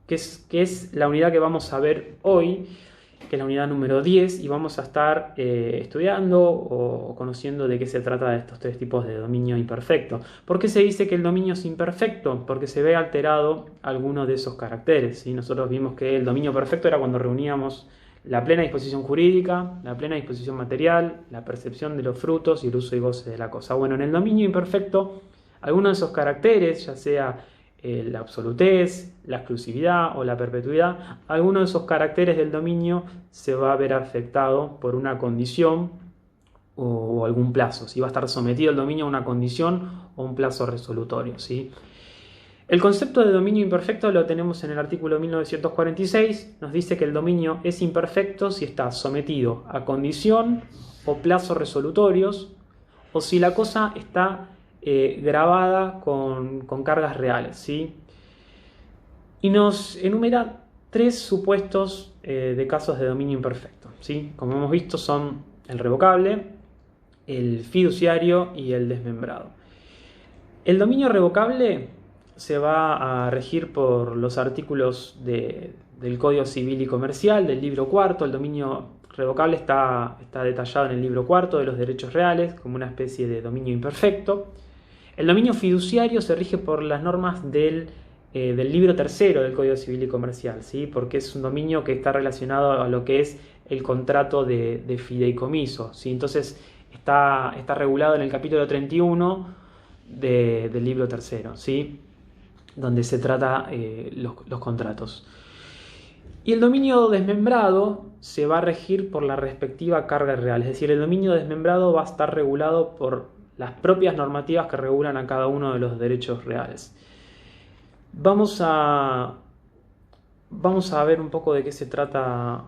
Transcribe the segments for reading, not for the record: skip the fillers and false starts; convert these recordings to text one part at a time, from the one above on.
que es la unidad que vamos a ver hoy, que es la unidad número 10, y vamos a estar estudiando o conociendo de qué se trata de estos tres tipos de dominio imperfecto. ¿Por qué se dice que el dominio es imperfecto? Porque se ve alterado alguno de esos caracteres, ¿sí? Nosotros vimos que el dominio perfecto era cuando reuníamos la plena disposición jurídica, la plena disposición material, la percepción de los frutos y el uso y goce de la cosa. Bueno, en el dominio imperfecto, algunos de esos caracteres, ya sea la absolutez, la exclusividad o la perpetuidad, alguno de esos caracteres del dominio se va a ver afectado por una condición o algún plazo, si va a estar sometido el dominio a una condición o un plazo resolutorio, ¿sí? El concepto de dominio imperfecto lo tenemos en el artículo 1946, nos dice que el dominio es imperfecto si está sometido a condición o plazo resolutorios, o si la cosa está grabada con cargas reales, ¿sí? Y nos enumera tres supuestos de casos de dominio imperfecto, ¿sí? Como hemos visto, son el revocable, el fiduciario y el desmembrado. El dominio revocable se va a regir por los artículos del Código Civil y Comercial, del libro cuarto. El dominio revocable está detallado en el libro cuarto de los derechos reales como una especie de dominio imperfecto. El dominio fiduciario se rige por las normas del libro tercero del Código Civil y Comercial, ¿sí? Porque es un dominio que está relacionado a lo que es el contrato de fideicomiso, ¿sí? Entonces está regulado en el capítulo 31 del libro tercero, ¿sí? Donde se trata los contratos. Y el dominio desmembrado se va a regir por la respectiva carga real, es decir, el dominio desmembrado va a estar regulado por las propias normativas que regulan a cada uno de los derechos reales. Vamos a ver un poco de qué se trata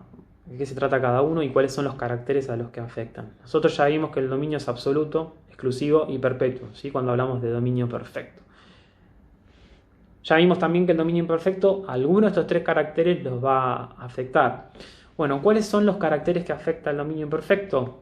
cada uno y cuáles son los caracteres a los que afectan. Nosotros ya vimos que el dominio es absoluto, exclusivo y perpetuo, ¿sí? Cuando hablamos de dominio perfecto. Ya vimos también que el dominio imperfecto, alguno de estos tres caracteres los va a afectar. Bueno, ¿cuáles son los caracteres que afectan al dominio imperfecto?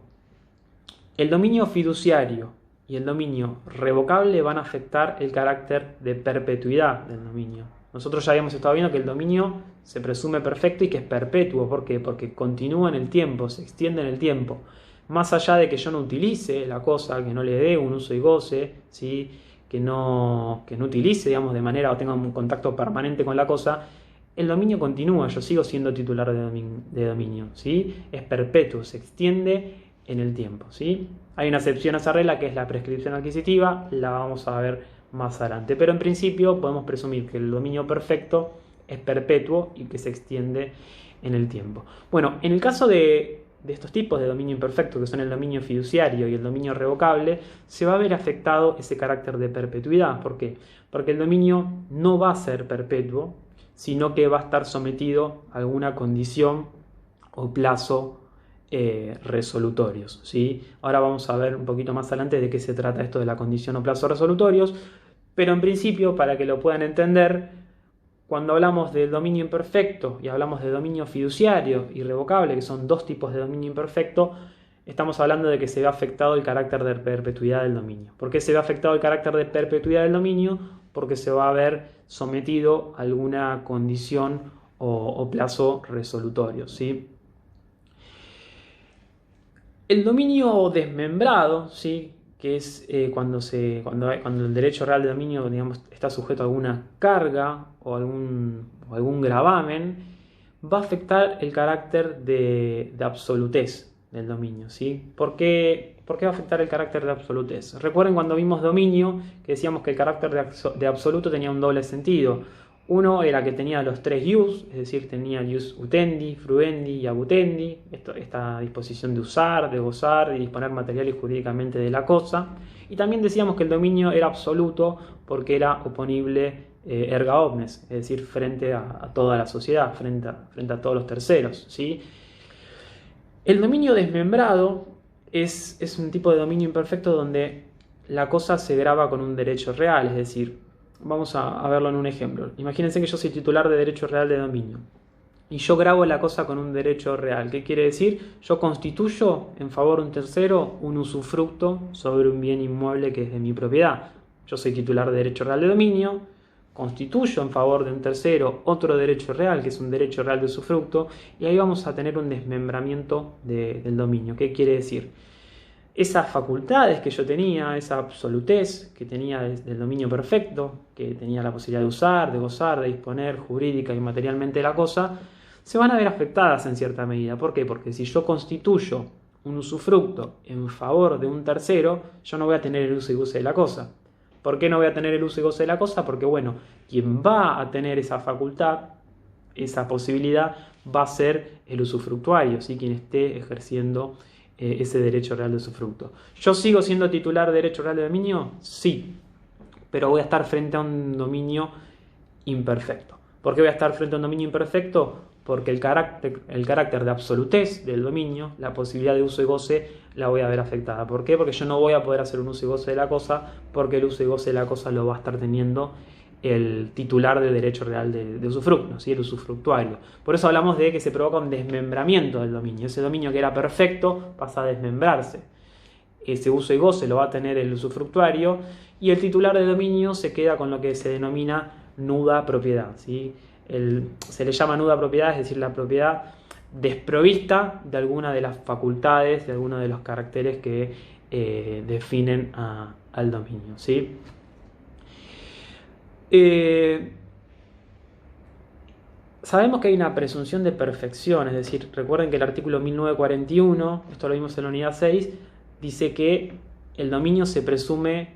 El dominio fiduciario y el dominio revocable van a afectar el carácter de perpetuidad del dominio. Nosotros ya habíamos estado viendo que el dominio se presume perfecto y que es perpetuo. ¿Por qué? Porque continúa en el tiempo, se extiende en el tiempo. Más allá de que yo no utilice la cosa, que no le dé un uso y goce, ¿sí? que no utilice, digamos, de manera o tenga un contacto permanente con la cosa, el dominio continúa, yo sigo siendo titular de dominio, ¿sí? Es perpetuo, se extiende en el tiempo, ¿sí? Hay una excepción a esa regla que es la prescripción adquisitiva, la vamos a ver más adelante, pero en principio podemos presumir que el dominio perfecto es perpetuo y que se extiende en el tiempo. Bueno, en el caso de estos tipos de dominio imperfecto, que son el dominio fiduciario y el dominio revocable, se va a ver afectado ese carácter de perpetuidad. ¿Por qué? Porque el dominio no va a ser perpetuo, sino que va a estar sometido a alguna condición o plazo resolutorios, ¿sí? Ahora vamos a ver un poquito más adelante de qué se trata esto de la condición o plazo resolutorios, pero en principio, para que lo puedan entender, cuando hablamos del dominio imperfecto y hablamos de dominio fiduciario y revocable, que son dos tipos de dominio imperfecto, estamos hablando de que se ve afectado el carácter de perpetuidad del dominio. ¿Por qué se ve afectado el carácter de perpetuidad del dominio? Porque se va a ver sometido a alguna condición o plazo resolutorio, ¿sí? El dominio desmembrado, ¿sí? Que es cuando el derecho real de dominio, digamos, está sujeto a alguna carga o algún gravamen, va a afectar el carácter de absolutez del dominio, ¿sí? ¿Por qué va a afectar el carácter de absolutez? Recuerden cuando vimos dominio que decíamos que el carácter de absoluto tenía un doble sentido. Uno era que tenía los tres ius, es decir, tenía ius utendi, fruendi y abutendi, esta disposición de usar, de gozar, de disponer material y jurídicamente de la cosa. Y también decíamos que el dominio era absoluto porque era oponible erga omnes, es decir, frente a toda la sociedad, frente a todos los terceros, ¿sí? El dominio desmembrado es un tipo de dominio imperfecto donde la cosa se graba con un derecho real, es decir, vamos a verlo en un ejemplo. Imagínense que yo soy titular de derecho real de dominio y yo grabo la cosa con un derecho real. ¿Qué quiere decir? Yo constituyo en favor de un tercero un usufructo sobre un bien inmueble que es de mi propiedad. Yo soy titular de derecho real de dominio, constituyo en favor de un tercero otro derecho real, que es un derecho real de usufructo, y ahí vamos a tener un desmembramiento del dominio. ¿Qué quiere decir? Esas facultades que yo tenía, esa absolutez que tenía del dominio perfecto, que tenía la posibilidad de usar, de gozar, de disponer jurídica y materialmente de la cosa, se van a ver afectadas en cierta medida. ¿Por qué? Porque si yo constituyo un usufructo en favor de un tercero, yo no voy a tener el uso y goce de la cosa. ¿Por qué no voy a tener el uso y goce de la cosa? Porque, bueno, quien va a tener esa facultad, esa posibilidad, va a ser el usufructuario, ¿sí? Quien esté ejerciendo ese derecho real de usufructo. ¿Yo sigo siendo titular de derecho real de dominio? Sí, pero voy a estar frente a un dominio imperfecto. ¿Por qué voy a estar frente a un dominio imperfecto? Porque el carácter de absolutez del dominio, la posibilidad de uso y goce, la voy a ver afectada. ¿Por qué? Porque yo no voy a poder hacer un uso y goce de la cosa, porque el uso y goce de la cosa lo va a estar teniendo el titular de derecho real de usufructo, ¿sí? El usufructuario. Por eso hablamos de que se provoca un desmembramiento del dominio. Ese dominio que era perfecto pasa a desmembrarse. Ese uso y goce lo va a tener el usufructuario y el titular de dominio se queda con lo que se denomina nuda propiedad, ¿sí? Se le llama nuda propiedad, es decir, la propiedad desprovista de alguna de las facultades, de alguno de los caracteres que definen al dominio, ¿sí? Sabemos que hay una presunción de perfección, es decir, recuerden que el artículo 1941, esto lo vimos en la unidad 6, dice que el dominio se presume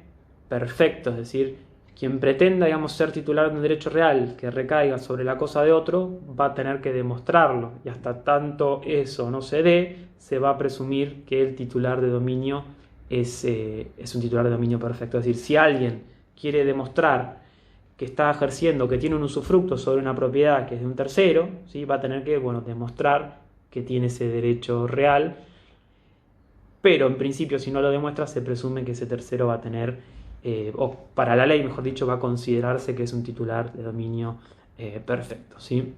perfecto, es decir, quien pretenda, digamos, ser titular de un derecho real que recaiga sobre la cosa de otro, va a tener que demostrarlo, y hasta tanto eso no se dé, se va a presumir que el titular de dominio es un titular de dominio perfecto. Es decir, si alguien quiere demostrar que está ejerciendo, que tiene un usufructo sobre una propiedad que es de un tercero, ¿sí? Va a tener que, bueno, demostrar que tiene ese derecho real, pero en principio si no lo demuestra se presume que ese tercero va a tener, o para la ley mejor dicho, va a considerarse que es un titular de dominio perfecto, ¿sí?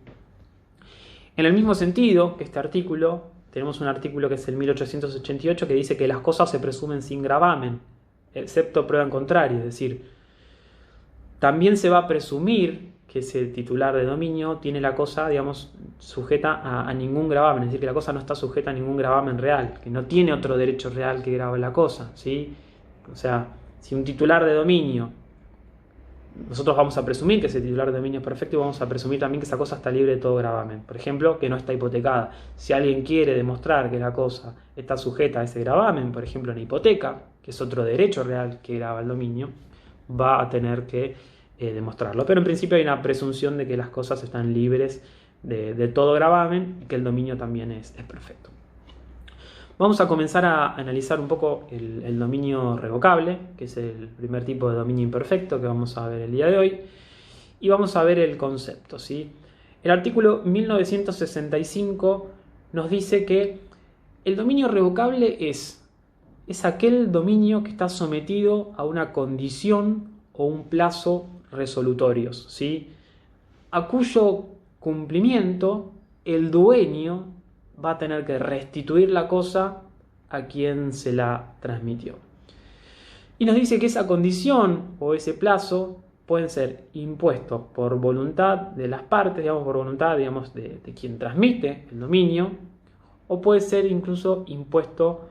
En el mismo sentido que este artículo, tenemos un artículo que es el 1888 que dice que las cosas se presumen sin gravamen, excepto prueba en contrario, es decir, también se va a presumir que ese titular de dominio tiene la cosa, digamos, sujeta a ningún gravamen, es decir, que la cosa no está sujeta a ningún gravamen real, que no tiene otro derecho real que grave la cosa, ¿sí? O sea, si un titular de dominio, nosotros vamos a presumir que ese titular de dominio es perfecto y vamos a presumir también que esa cosa está libre de todo gravamen. Por ejemplo, que no está hipotecada. Si alguien quiere demostrar que la cosa está sujeta a ese gravamen, por ejemplo, una hipoteca, que es otro derecho real que grava el dominio, va a tener que demostrarlo. Pero en principio hay una presunción de que las cosas están libres de todo gravamen y que el dominio también es perfecto. Vamos a comenzar a analizar un poco el dominio revocable, que es el primer tipo de dominio imperfecto que vamos a ver el día de hoy, y vamos a ver el concepto, ¿sí? El artículo 1965 nos dice que el dominio revocable es aquel dominio que está sometido a una condición o un plazo resolutorios, ¿sí? A cuyo cumplimiento el dueño va a tener que restituir la cosa a quien se la transmitió. Y nos dice que esa condición o ese plazo pueden ser impuestos por voluntad de las partes, digamos, por voluntad, digamos, de quien transmite el dominio, o puede ser incluso impuesto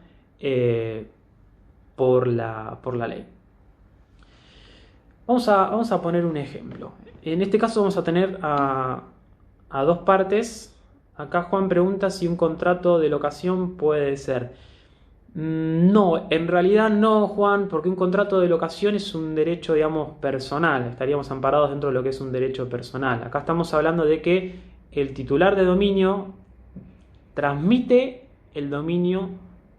por la ley. Vamos a poner un ejemplo. En este caso vamos a tener a dos partes. Acá Juan pregunta si un contrato de locación puede ser. No, en realidad no, Juan, porque un contrato de locación es un derecho, digamos, personal. Estaríamos amparados dentro de lo que es un derecho personal. Acá estamos hablando de que el titular de dominio transmite el dominio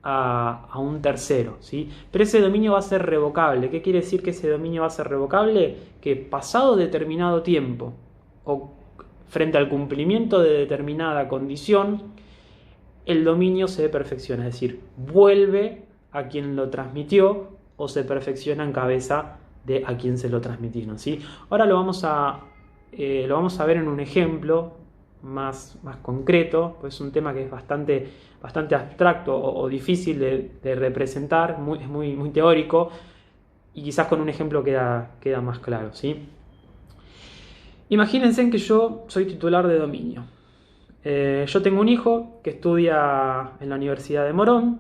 a un tercero, ¿sí? Pero ese dominio va a ser revocable. ¿Qué quiere decir que ese dominio va a ser revocable? Que pasado determinado tiempo o frente al cumplimiento de determinada condición, el dominio se perfecciona, es decir, vuelve a quien lo transmitió o se perfecciona en cabeza de a quien se lo transmitieron, ¿sí? Ahora lo vamos a ver en un ejemplo más concreto, pues es un tema que es bastante abstracto o difícil de representar, es muy teórico y quizás con un ejemplo queda más claro, ¿sí? Imagínense que yo soy titular de dominio. Yo tengo un hijo que estudia en la Universidad de Morón,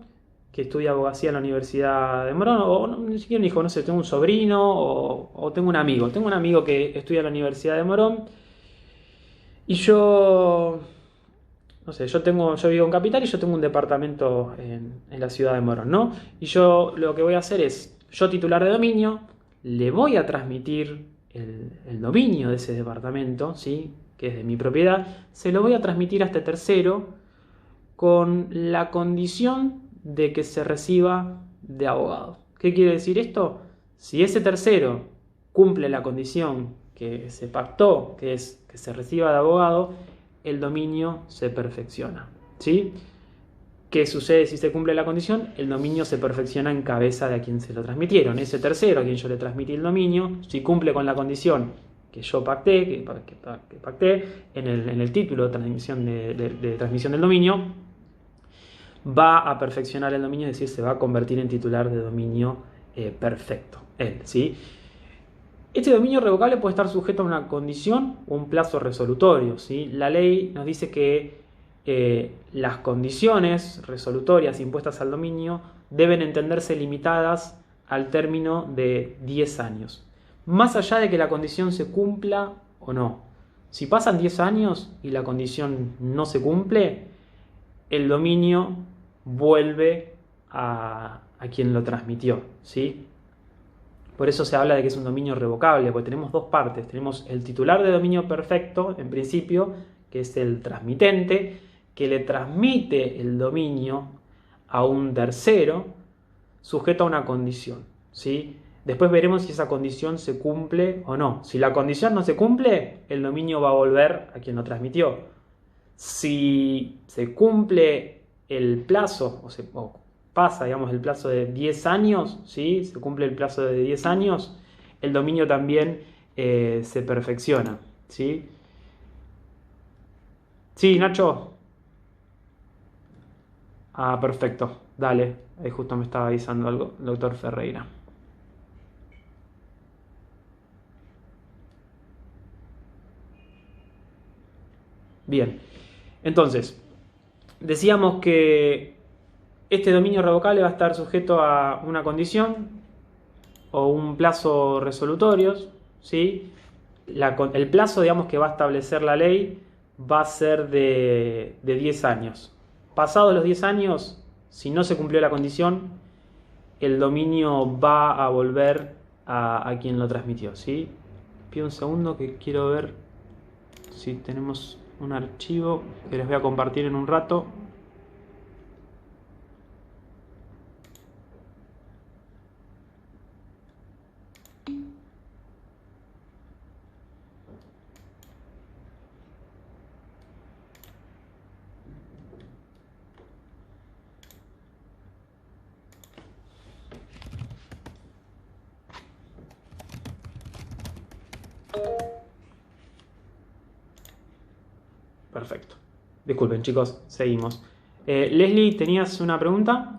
que estudia abogacía en la Universidad de Morón, o no, ni siquiera un hijo, no sé, tengo un sobrino o tengo un amigo. Tengo un amigo que estudia en la Universidad de Morón y yo, no sé, yo vivo en Capital y yo tengo un departamento en la ciudad de Morón, ¿no? Y yo lo que voy a hacer es, yo titular de dominio, le voy a transmitir el dominio de ese departamento, ¿sí? Que es de mi propiedad, se lo voy a transmitir a este tercero con la condición de que se reciba de abogado. ¿Qué quiere decir esto? Si ese tercero cumple la condición que se pactó, que es que se reciba de abogado, el dominio se perfecciona, ¿sí? ¿Qué sucede si se cumple la condición? El dominio se perfecciona en cabeza de a quien se lo transmitieron. Ese tercero a quien yo le transmití el dominio, si cumple con la condición que yo pacté, que pacté en el título de transmisión, de transmisión del dominio, va a perfeccionar el dominio, es decir, se va a convertir en titular de dominio perfecto. Él, ¿sí? Este dominio revocable puede estar sujeto a una condición o un plazo resolutorio, ¿sí? La ley nos dice que las condiciones resolutorias impuestas al dominio deben entenderse limitadas al término de 10 años. Más allá de que la condición se cumpla o no. Si pasan 10 años y la condición no se cumple, el dominio vuelve a quien lo transmitió, ¿sí? Por eso se habla de que es un dominio revocable, porque tenemos dos partes. Tenemos el titular de dominio perfecto, en principio, que es el transmitente, que le transmite el dominio a un tercero, sujeto a una condición, ¿sí? Después veremos si esa condición se cumple o no. Si la condición no se cumple, el dominio va a volver a quien lo transmitió. Si se cumple el plazo, o pasa, digamos, el plazo de 10 años, ¿sí? Se cumple el plazo de 10 años, el dominio también se perfecciona, ¿sí? Sí, Nacho. Ah, perfecto. Dale. Ahí justo me estaba avisando algo el doctor Ferreira. Bien. Entonces, decíamos que este dominio revocable va a estar sujeto a una condición o un plazo resolutorios, ¿sí? El plazo, digamos, que va a establecer la ley va a ser de 10 años. Pasados los 10 años, si no se cumplió la condición, el dominio va a volver a quien lo transmitió, ¿sí? Pido un segundo que quiero ver si tenemos un archivo que les voy a compartir en un rato. Perfecto. Disculpen, chicos, seguimos. Leslie, ¿tenías una pregunta?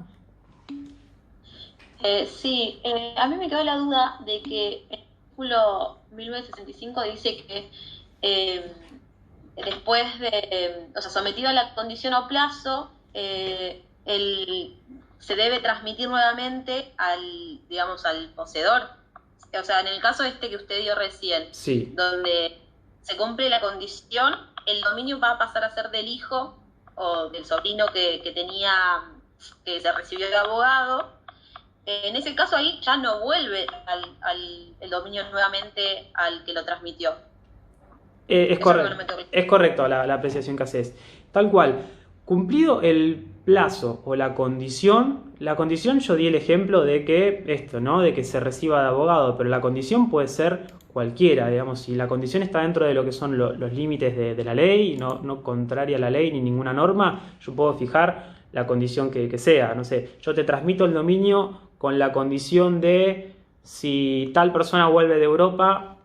Sí, a mí me quedó la duda de que el artículo 1965 dice que eh, después de, o sea, sometido a la condición o plazo, se debe transmitir nuevamente al, digamos, al poseedor. O sea, en el caso este que usted dio recién, Sí. donde se cumple la condición, el dominio va a pasar a ser del hijo o del sobrino que tenía, que se recibió de abogado. En ese caso ahí ya no vuelve el dominio nuevamente al que lo transmitió. Es Eso es lo que no correcto, me tengo. es correcto la apreciación que haces. Tal cual, cumplido el plazo o la condición yo di el ejemplo de que esto, ¿no? De que se reciba de abogado, pero la condición puede ser cualquiera, digamos, si la condición está dentro de lo que son los límites de la ley, no contraria a la ley ni ninguna norma, yo puedo fijar la condición que sea, no sé, yo te transmito el dominio con la condición de si tal persona vuelve de Europa,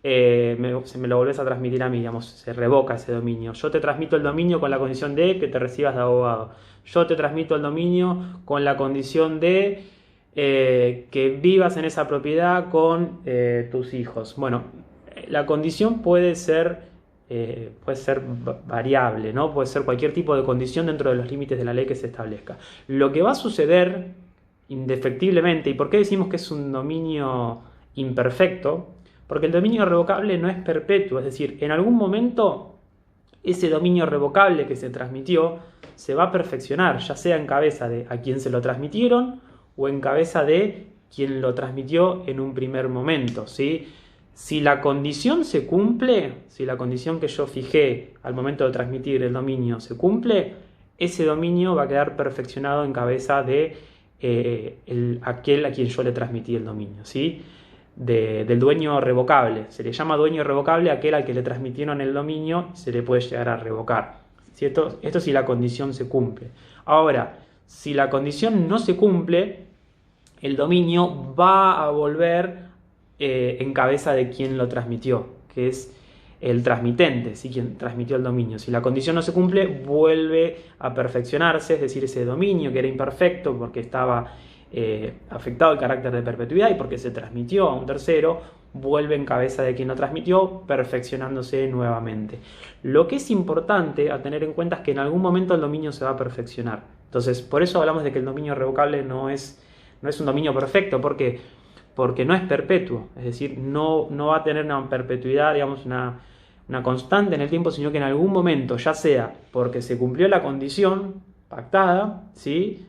se me lo volvés a transmitir a mí, digamos, se revoca ese dominio. Yo te transmito el dominio con la condición de que te recibas de abogado. Yo te transmito el dominio con la condición de que vivas en esa propiedad con tus hijos. Bueno, la condición puede ser variable, ¿no? Puede ser cualquier tipo de condición dentro de los límites de la ley que se establezca. Lo que va a suceder indefectiblemente, ¿y por qué decimos que es un dominio imperfecto? Porque el dominio revocable no es perpetuo, es decir, en algún momento ese dominio revocable que se transmitió se va a perfeccionar, ya sea en cabeza de a quien se lo transmitieron o en cabeza de quien lo transmitió en un primer momento, ¿sí? Si la condición se cumple, si la condición que yo fijé al momento de transmitir el dominio se cumple, ese dominio va a quedar perfeccionado en cabeza de aquel a quien yo le transmití el dominio, ¿sí? Del dueño revocable. Se le llama dueño revocable a aquel al que le transmitieron el dominio, se le puede llegar a revocar. ¿Sí? Esto si la condición se cumple. Ahora, si la condición no se cumple, el dominio va a volver en cabeza de quien lo transmitió, que es el transmitente, ¿sí? Quien transmitió el dominio. Si la condición no se cumple, vuelve a perfeccionarse, es decir, ese dominio que era imperfecto porque estaba afectado el carácter de perpetuidad y porque se transmitió a un tercero, vuelve en cabeza de quien lo transmitió, perfeccionándose nuevamente. Lo que es importante a tener en cuenta es que en algún momento el dominio se va a perfeccionar. Entonces, por eso hablamos de que el dominio revocable no es un dominio perfecto, porque no es perpetuo, es decir, no va a tener una perpetuidad, digamos, una constante en el tiempo, sino que en algún momento, ya sea porque se cumplió la condición pactada, ¿sí?,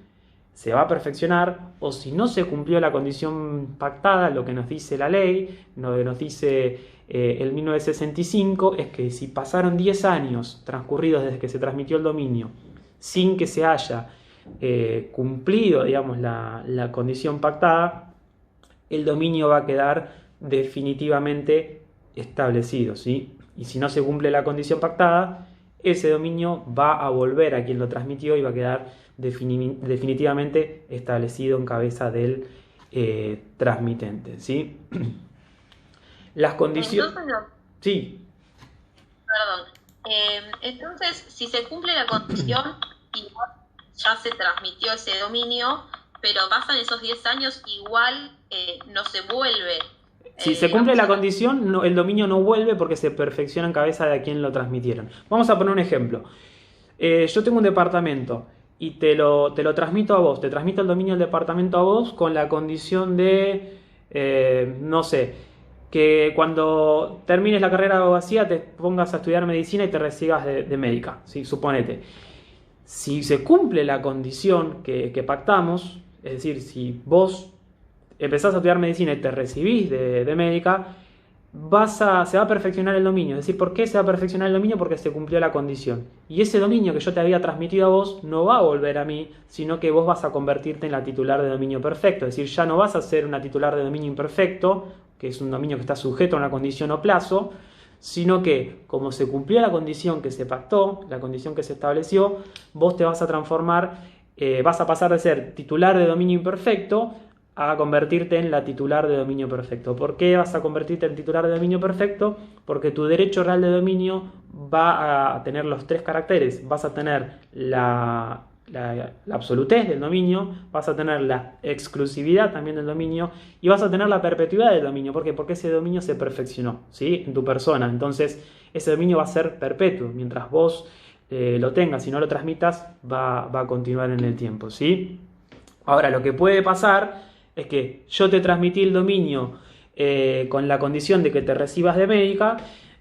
se va a perfeccionar, o si no se cumplió la condición pactada, lo que nos dice la ley, lo que nos dice el 1965, es que si pasaron 10 años transcurridos desde que se transmitió el dominio, sin que se haya cumplido, digamos, la condición pactada, el dominio va a quedar definitivamente establecido, ¿sí? Y si no se cumple la condición pactada, ese dominio va a volver a quien lo transmitió y va a quedar definitivamente establecido en cabeza del transmitente, ¿sí? Las condiciones... Sí. Perdón. Entonces, si se cumple la condición y ya se transmitió ese dominio, pero pasan esos 10 años, igual no se vuelve. Si se cumple la condición, el dominio no vuelve porque se perfecciona en cabeza de a quien lo transmitieron. Vamos a poner un ejemplo. Yo tengo un departamento y te lo transmito a vos, te transmito el dominio del departamento a vos con la condición de, no sé, que cuando termines la carrera de abogacía te pongas a estudiar medicina y te recibas de médica, ¿sí? Suponete. Si se cumple la condición que pactamos, es decir, si vos empezás a estudiar medicina y te recibís de médica, se va a perfeccionar el dominio. Es decir, ¿por qué se va a perfeccionar el dominio? Porque se cumplió la condición. Y ese dominio que yo te había transmitido a vos no va a volver a mí, sino que vos vas a convertirte en la titular de dominio perfecto. Es decir, ya no vas a ser una titular de dominio imperfecto, que es un dominio que está sujeto a una condición o plazo, sino que, como se cumplió la condición que se pactó, la condición que se estableció, vos te vas a transformar, vas a pasar de ser titular de dominio imperfecto a convertirte en la titular de dominio perfecto. ¿Por qué vas a convertirte en titular de dominio perfecto? Porque tu derecho real de dominio va a tener los 3 caracteres. Vas a tener la absolutez del dominio, vas a tener la exclusividad también del dominio y vas a tener la perpetuidad del dominio. ¿Por qué? Porque ese dominio se perfeccionó, ¿sí?, en tu persona. Entonces, ese dominio va a ser perpetuo. Mientras vos lo tengas y no lo transmitas, va a continuar en el tiempo, ¿sí? Ahora, lo que puede pasar es que yo te transmití el dominio con la condición de que te recibas de médica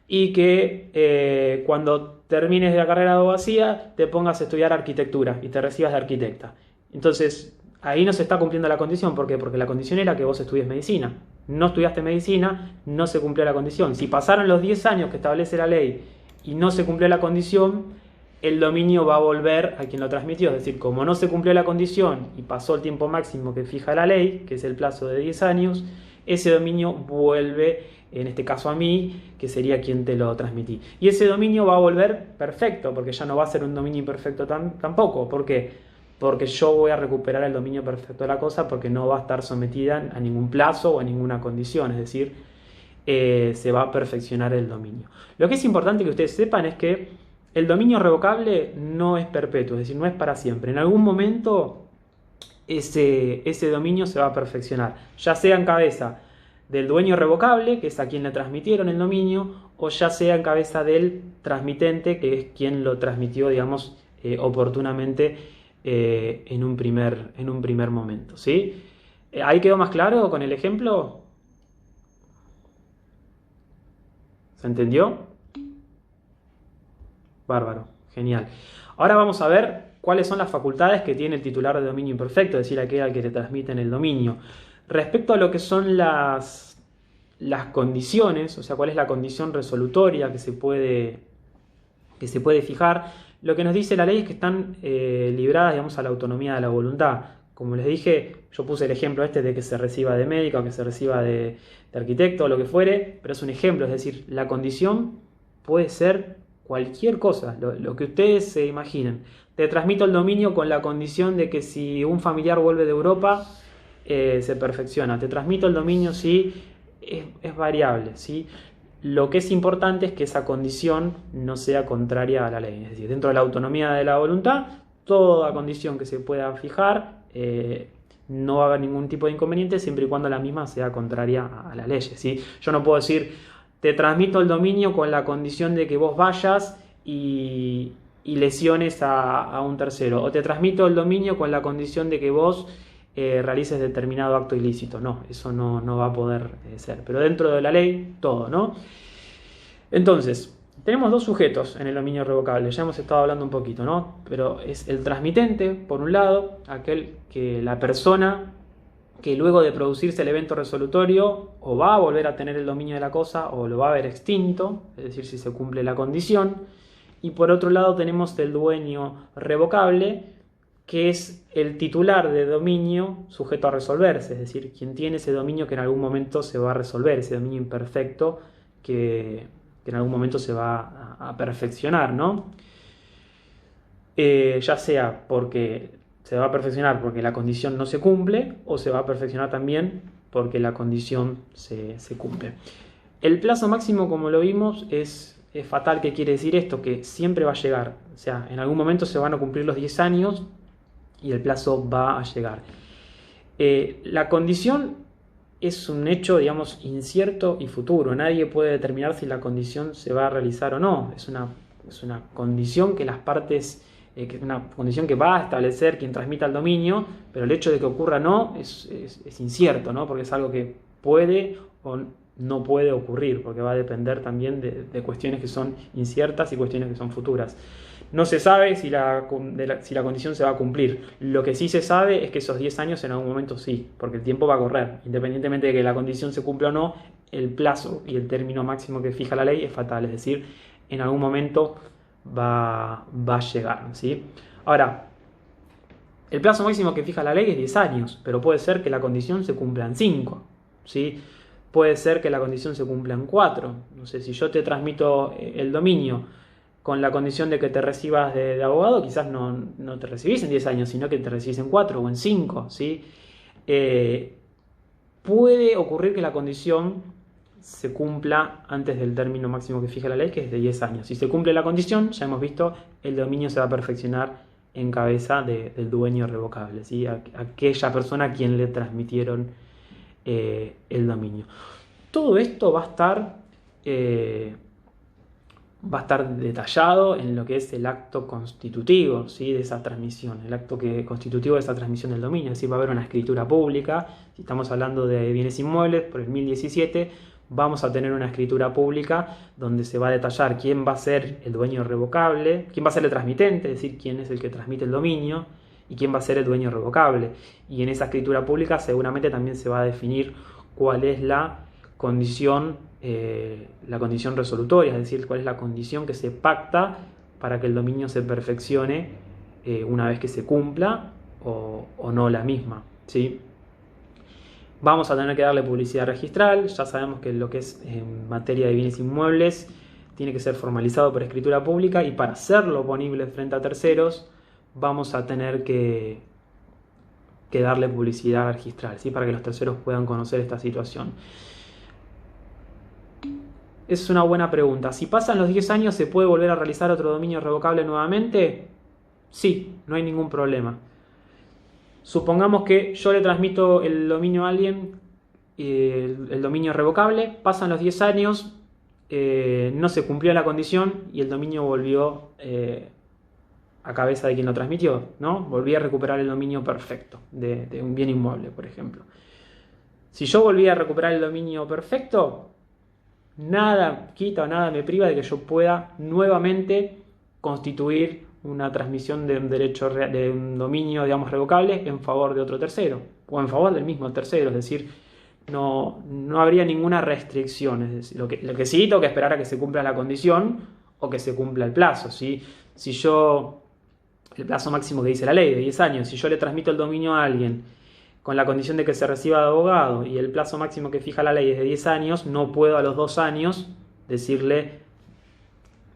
y que cuando termines de la carrera de abogacía te pongas a estudiar arquitectura y te recibas de arquitecta. Entonces, ahí no se está cumpliendo la condición. ¿Por qué? Porque la condición era que vos estudies medicina. No estudiaste medicina, no se cumplió la condición. Si pasaron los 10 años que establece la ley y no se cumplió la condición, el dominio va a volver a quien lo transmitió. Es decir, como no se cumplió la condición y pasó el tiempo máximo que fija la ley, que es el plazo de 10 años, ese dominio vuelve, en este caso a mí, que sería quien te lo transmití. Y ese dominio va a volver perfecto, porque ya no va a ser un dominio imperfecto tampoco. ¿Por qué? Porque yo voy a recuperar el dominio perfecto de la cosa, porque no va a estar sometida a ningún plazo o a ninguna condición. Es decir, se va a perfeccionar el dominio. Lo que es importante que ustedes sepan es que el dominio revocable no es perpetuo, es decir, no es para siempre. En algún momento ese dominio se va a perfeccionar, ya sea en cabeza del dueño revocable, que es a quien le transmitieron el dominio, o ya sea en cabeza del transmitente, que es quien lo transmitió, digamos, oportunamente en un primer momento, ¿sí? ¿Ahí quedó más claro con el ejemplo? ¿Se entendió? Bárbaro, genial. Ahora vamos a ver cuáles son las facultades que tiene el titular de dominio imperfecto, es decir, aquel al que le transmiten el dominio. Respecto a lo que son las condiciones, o sea, cuál es la condición resolutoria que se puede fijar, lo que nos dice la ley es que están libradas, digamos, a la autonomía de la voluntad. Como les dije, yo puse el ejemplo este de que se reciba de médico, que se reciba de arquitecto, o lo que fuere, pero es un ejemplo, es decir, la condición puede ser cualquier cosa, lo que ustedes se imaginen. Te transmito el dominio con la condición de que si un familiar vuelve de Europa, se perfecciona. Te transmito el dominio si es variable, ¿sí? Lo que es importante es que esa condición no sea contraria a la ley. Es decir, dentro de la autonomía de la voluntad, toda condición que se pueda fijar no va a haber ningún tipo de inconveniente siempre y cuando la misma sea contraria a la ley, ¿sí? Yo no puedo decir, te transmito el dominio con la condición de que vos vayas y lesiones a un tercero. O te transmito el dominio con la condición de que vos realices determinado acto ilícito. No, eso no va a poder ser. Pero dentro de la ley, todo, ¿no? Entonces, tenemos dos sujetos en el dominio revocable. Ya hemos estado hablando un poquito, ¿no? Pero es el transmitente, por un lado, aquel que la persona que luego de producirse el evento resolutorio o va a volver a tener el dominio de la cosa o lo va a ver extinto, es decir, si se cumple la condición. Y por otro lado tenemos el dueño revocable, que es el titular de dominio sujeto a resolverse, es decir, quien tiene ese dominio que en algún momento se va a resolver, ese dominio imperfecto que en algún momento se va a perfeccionar, ¿no? Ya sea porque se va a perfeccionar porque la condición no se cumple o se va a perfeccionar también porque la condición se cumple. El plazo máximo, como lo vimos, es fatal. ¿Qué quiere decir esto? Que siempre va a llegar. O sea, en algún momento se van a cumplir los 10 años y el plazo va a llegar. La condición es un hecho, digamos, incierto y futuro. Nadie puede determinar si la condición se va a realizar o no. Es una condición que las partes... que es una condición que va a establecer quien transmita el dominio, pero el hecho de que ocurra o no es incierto, ¿no? Porque es algo que puede o no puede ocurrir, porque va a depender también de cuestiones que son inciertas y cuestiones que son futuras. No se sabe si la condición se va a cumplir. Lo que sí se sabe es que esos 10 años en algún momento sí, porque el tiempo va a correr. Independientemente de que la condición se cumpla o no, el plazo y el término máximo que fija la ley es fatal, es decir, en algún momento va a llegar, ¿sí? Ahora, el plazo máximo que fija la ley es 10 años, pero puede ser que la condición se cumpla en 5, ¿sí? Puede ser que la condición se cumpla en 4. No sé, si yo te transmito el dominio con la condición de que te recibas de abogado, quizás no te recibís en 10 años, sino que te recibís en 4 o en 5, ¿sí? Puede ocurrir que la condición se cumpla antes del término máximo que fija la ley, que es de 10 años. Si se cumple la condición, ya hemos visto, el dominio se va a perfeccionar en cabeza del dueño revocable, ¿sí? Aquella persona a quien le transmitieron el dominio. Todo esto va a estar detallado en lo que es el acto constitutivo, ¿sí? De esa transmisión, el acto constitutivo de esa transmisión del dominio. Es decir, va a haber una escritura pública. Si estamos hablando de bienes inmuebles por el 1017, vamos a tener una escritura pública donde se va a detallar quién va a ser el dueño revocable, quién va a ser el transmitente, es decir, quién es el que transmite el dominio, y quién va a ser el dueño revocable. Y en esa escritura pública seguramente también se va a definir cuál es la condición resolutoria, es decir, cuál es la condición que se pacta para que el dominio se perfeccione una vez que se cumpla o no la misma, ¿sí? Vamos a tener que darle publicidad registral. Ya sabemos que lo que es en materia de bienes inmuebles tiene que ser formalizado por escritura pública, y para hacerlo ponible frente a terceros vamos a tener que darle publicidad registral, ¿sí? Para que los terceros puedan conocer esta situación. Es una buena pregunta. Si pasan los 10 años, ¿se puede volver a realizar otro dominio revocable nuevamente? Sí, no hay ningún problema. Supongamos que yo le transmito el dominio a alguien el dominio revocable, pasan los 10 años, no se cumplió la condición y el dominio volvió a cabeza de quien lo transmitió, ¿no? Volví a recuperar el dominio perfecto de un bien inmueble, por ejemplo. Si yo volví a recuperar el dominio perfecto, nada quita o nada me priva de que yo pueda nuevamente constituir una transmisión de un derecho de un dominio, digamos, revocable en favor de otro tercero o en favor del mismo tercero, es decir, no habría ninguna restricción. Es decir, lo que sí tengo que esperar a que se cumpla la condición o que se cumpla el plazo, ¿sí? Si yo, el plazo máximo que dice la ley de 10 años, si yo le transmito el dominio a alguien con la condición de que se reciba de abogado y el plazo máximo que fija la ley es de 10 años, no puedo a los 2 años decirle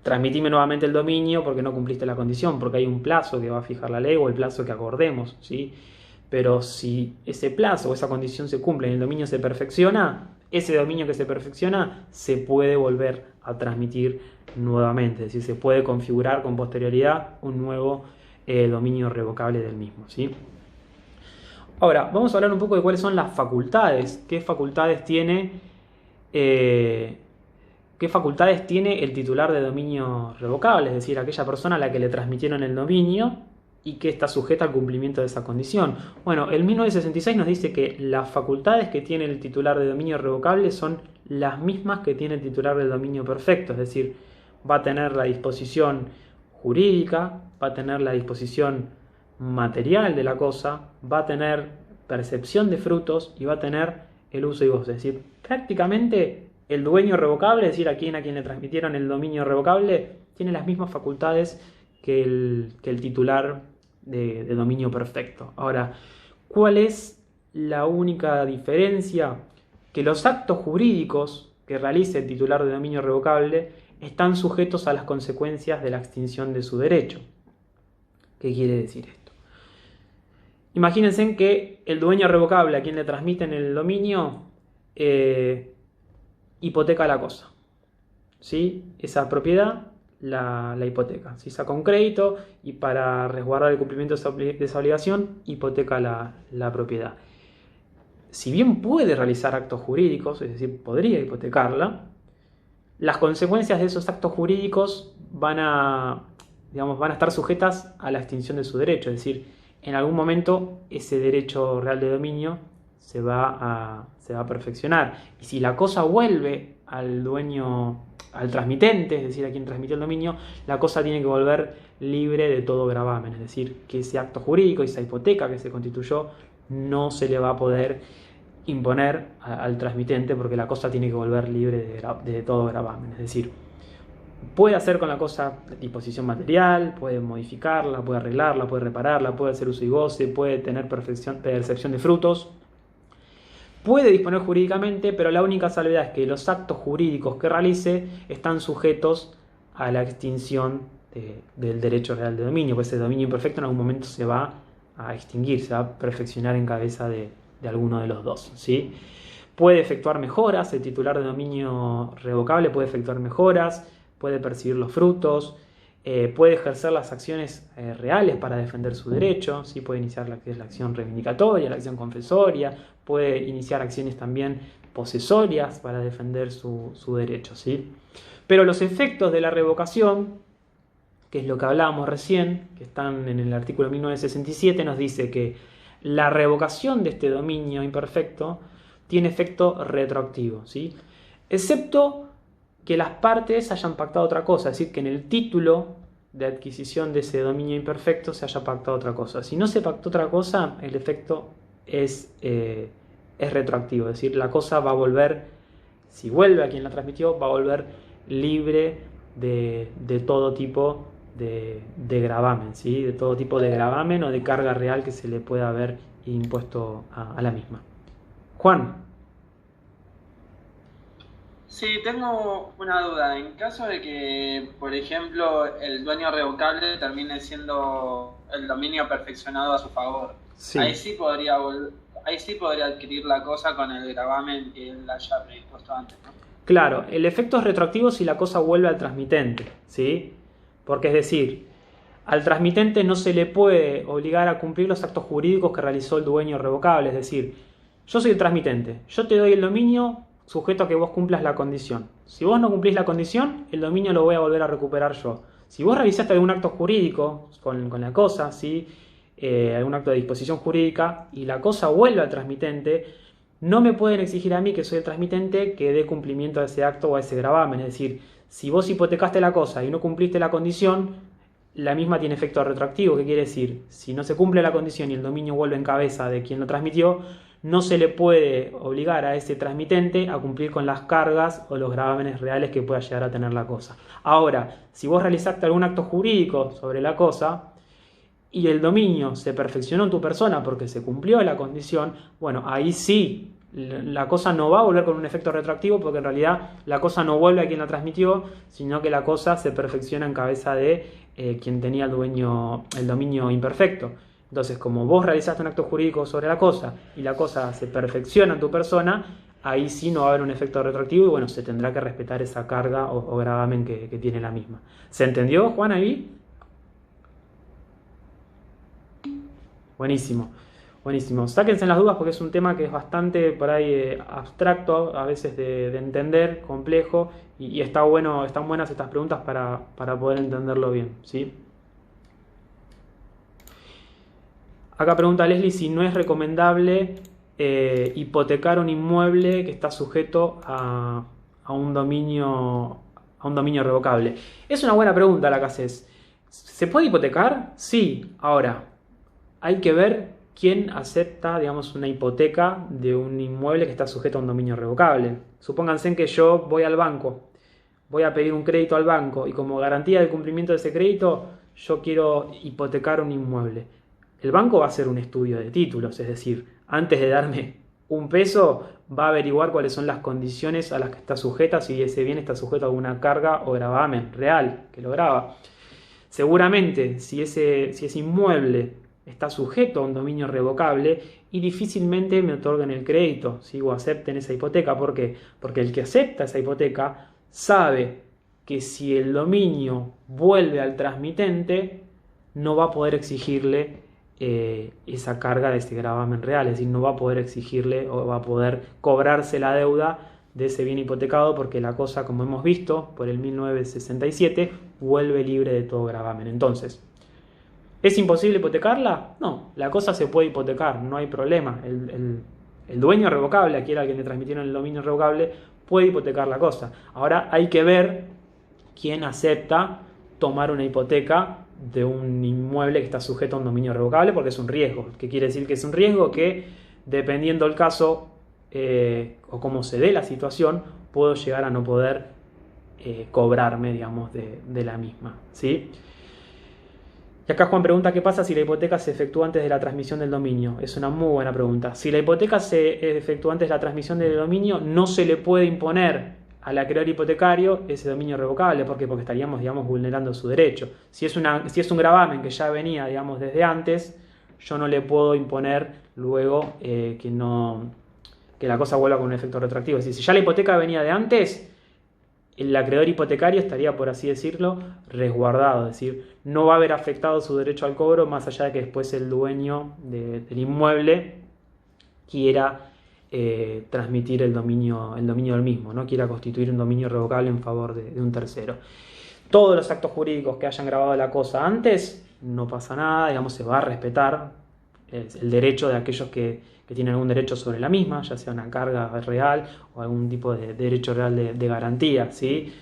transmitime nuevamente el dominio porque no cumpliste la condición, porque hay un plazo que va a fijar la ley o el plazo que acordemos, ¿sí? Pero si ese plazo o esa condición se cumple y el dominio se perfecciona, ese dominio que se perfecciona se puede volver a transmitir nuevamente, es decir, se puede configurar con posterioridad un nuevo dominio revocable del mismo, ¿sí? Ahora, vamos a hablar un poco de cuáles son las facultades, qué facultades tiene el titular de dominio revocable, es decir, aquella persona a la que le transmitieron el dominio y que está sujeta al cumplimiento de esa condición. Bueno, el 1966 nos dice que las facultades que tiene el titular de dominio revocable son las mismas que tiene el titular del dominio perfecto, es decir, va a tener la disposición jurídica, va a tener la disposición material de la cosa, va a tener percepción de frutos y va a tener el uso y goce. Es decir, prácticamente el dueño revocable, es decir, a quien le transmitieron el dominio revocable, tiene las mismas facultades que el titular de dominio perfecto. Ahora, ¿cuál es la única diferencia? Que los actos jurídicos que realice el titular de dominio revocable están sujetos a las consecuencias de la extinción de su derecho. ¿Qué quiere decir esto? Imagínense que el dueño revocable a quien le transmiten el dominio hipoteca la cosa, ¿sí? Esa propiedad la hipoteca, ¿sí? Saca un crédito y para resguardar el cumplimiento de esa obligación hipoteca la propiedad. Si bien puede realizar actos jurídicos, es decir, podría hipotecarla, las consecuencias de esos actos jurídicos van a estar sujetas a la extinción de su derecho, es decir, en algún momento ese derecho real de dominio se va a perfeccionar. Y si la cosa vuelve al dueño, al transmitente, es decir, a quien transmitió el dominio, la cosa tiene que volver libre de todo gravamen. Es decir, que ese acto jurídico, esa hipoteca que se constituyó, no se le va a poder imponer al transmitente porque la cosa tiene que volver libre de todo gravamen. Es decir, puede hacer con la cosa disposición material, puede modificarla, puede arreglarla, puede repararla, puede hacer uso y goce, puede tener percepción de frutos, puede disponer jurídicamente, pero la única salvedad es que los actos jurídicos que realice están sujetos a la extinción del derecho real de dominio, pues ese dominio imperfecto en algún momento se va a extinguir, se va a perfeccionar en cabeza de alguno de los dos, ¿sí? Puede efectuar mejoras, el titular de dominio revocable puede efectuar mejoras, puede percibir los frutos, puede ejercer las acciones reales para defender su derecho, ¿sí? Puede iniciar la acción reivindicatoria, la acción confesoria, puede iniciar acciones también posesorias para defender su derecho, ¿sí? Pero los efectos de la revocación, que es lo que hablábamos recién, que están en el artículo 1967, nos dice que la revocación de este dominio imperfecto tiene efecto retroactivo, ¿sí? Excepto que las partes hayan pactado otra cosa, es decir, que en el título de adquisición de ese dominio imperfecto se haya pactado otra cosa. Si no se pactó otra cosa, el efecto es retroactivo, es decir, la cosa va a volver, si vuelve a quien la transmitió, va a volver libre de todo tipo de gravamen, ¿sí? De todo tipo de gravamen o de carga real que se le pueda haber impuesto a la misma. Juan. Sí, tengo una duda. En caso de que, por ejemplo, el dueño revocable termine siendo el dominio perfeccionado a su favor, sí. Ahí sí podría adquirir la cosa con el gravamen que él haya predispuesto antes, ¿no? Claro, el efecto es retroactivo si la cosa vuelve al transmitente, ¿sí? Porque es decir, al transmitente no se le puede obligar a cumplir los actos jurídicos que realizó el dueño revocable, es decir, yo soy el transmitente, yo te doy el dominio sujeto a que vos cumplas la condición. Si vos no cumplís la condición, el dominio lo voy a volver a recuperar yo. Si vos realizaste algún acto jurídico con la cosa, ¿sí? Algún acto de disposición jurídica, y la cosa vuelve al transmitente, no me pueden exigir a mí, que soy el transmitente, que dé cumplimiento a ese acto o a ese gravamen. Es decir, si vos hipotecaste la cosa y no cumpliste la condición, la misma tiene efecto retroactivo. ¿Qué quiere decir? Si no se cumple la condición y el dominio vuelve en cabeza de quien lo transmitió, no se le puede obligar a ese transmitente a cumplir con las cargas o los gravámenes reales que pueda llegar a tener la cosa. Ahora, si vos realizaste algún acto jurídico sobre la cosa y el dominio se perfeccionó en tu persona porque se cumplió la condición, bueno, ahí sí la cosa no va a volver con un efecto retroactivo, porque en realidad la cosa no vuelve a quien la transmitió, sino que la cosa se perfecciona en cabeza de quien tenía el dominio imperfecto. Entonces, como vos realizaste un acto jurídico sobre la cosa y la cosa se perfecciona en tu persona, ahí sí no va a haber un efecto retroactivo y bueno, se tendrá que respetar esa carga o gravamen que tiene la misma. ¿Se entendió, Juan, ahí? Buenísimo, buenísimo. Sáquense las dudas porque es un tema que es bastante por ahí abstracto, a veces de entender, complejo, y están buenas estas preguntas para poder entenderlo bien, ¿sí? Acá pregunta Leslie si no es recomendable hipotecar un inmueble que está sujeto a un dominio revocable. Es una buena pregunta la que haces. ¿Se puede hipotecar? Sí. Ahora, hay que ver quién acepta, digamos, una hipoteca de un inmueble que está sujeto a un dominio revocable. Supónganse que yo voy al banco, voy a pedir un crédito al banco y como garantía del cumplimiento de ese crédito, yo quiero hipotecar un inmueble. El banco va a hacer un estudio de títulos, es decir, antes de darme un peso, va a averiguar cuáles son las condiciones a las que está sujeta, si ese bien está sujeto a alguna carga o gravamen real que lo grava. Seguramente, si ese inmueble está sujeto a un dominio revocable, y difícilmente me otorguen el crédito, ¿sí? O acepten esa hipoteca. ¿Por qué? Porque el que acepta esa hipoteca sabe que si el dominio vuelve al transmitente, no va a poder exigirle esa carga de ese gravamen real, es decir, no va a poder exigirle o va a poder cobrarse la deuda de ese bien hipotecado, porque la cosa, como hemos visto, por el 1967, vuelve libre de todo gravamen. Entonces, ¿es imposible hipotecarla? No, la cosa se puede hipotecar, no hay problema. El dueño revocable, aquí era quien le transmitieron el dominio revocable, puede hipotecar la cosa. Ahora hay que ver quién acepta tomar una hipoteca de un inmueble que está sujeto a un dominio revocable, porque es un riesgo. ¿Qué quiere decir? Que es un riesgo que, dependiendo del caso o cómo se dé la situación, puedo llegar a no poder cobrarme, digamos, de la misma, ¿sí? Y acá Juan pregunta qué pasa si la hipoteca se efectúa antes de la transmisión del dominio. Es una muy buena pregunta. Si la hipoteca se efectúa antes de la transmisión del dominio, no se le puede imponer al acreedor hipotecario ese dominio revocable. ¿Por qué? Porque estaríamos, digamos, vulnerando su derecho. Si es un gravamen que ya venía, digamos, desde antes, yo no le puedo imponer luego que la cosa vuelva con un efecto retroactivo. Es decir, si ya la hipoteca venía de antes, el acreedor hipotecario estaría, por así decirlo, resguardado. Es decir, no va a haber afectado su derecho al cobro, más allá de que después el dueño del inmueble quiera transmitir el dominio del mismo, no quiera constituir un dominio revocable en favor de un tercero. Todos los actos jurídicos que hayan grabado la cosa antes, no pasa nada, digamos, se va a respetar el derecho de aquellos que tienen algún derecho sobre la misma, ya sea una carga real o algún tipo de derecho real de garantía, ¿sí?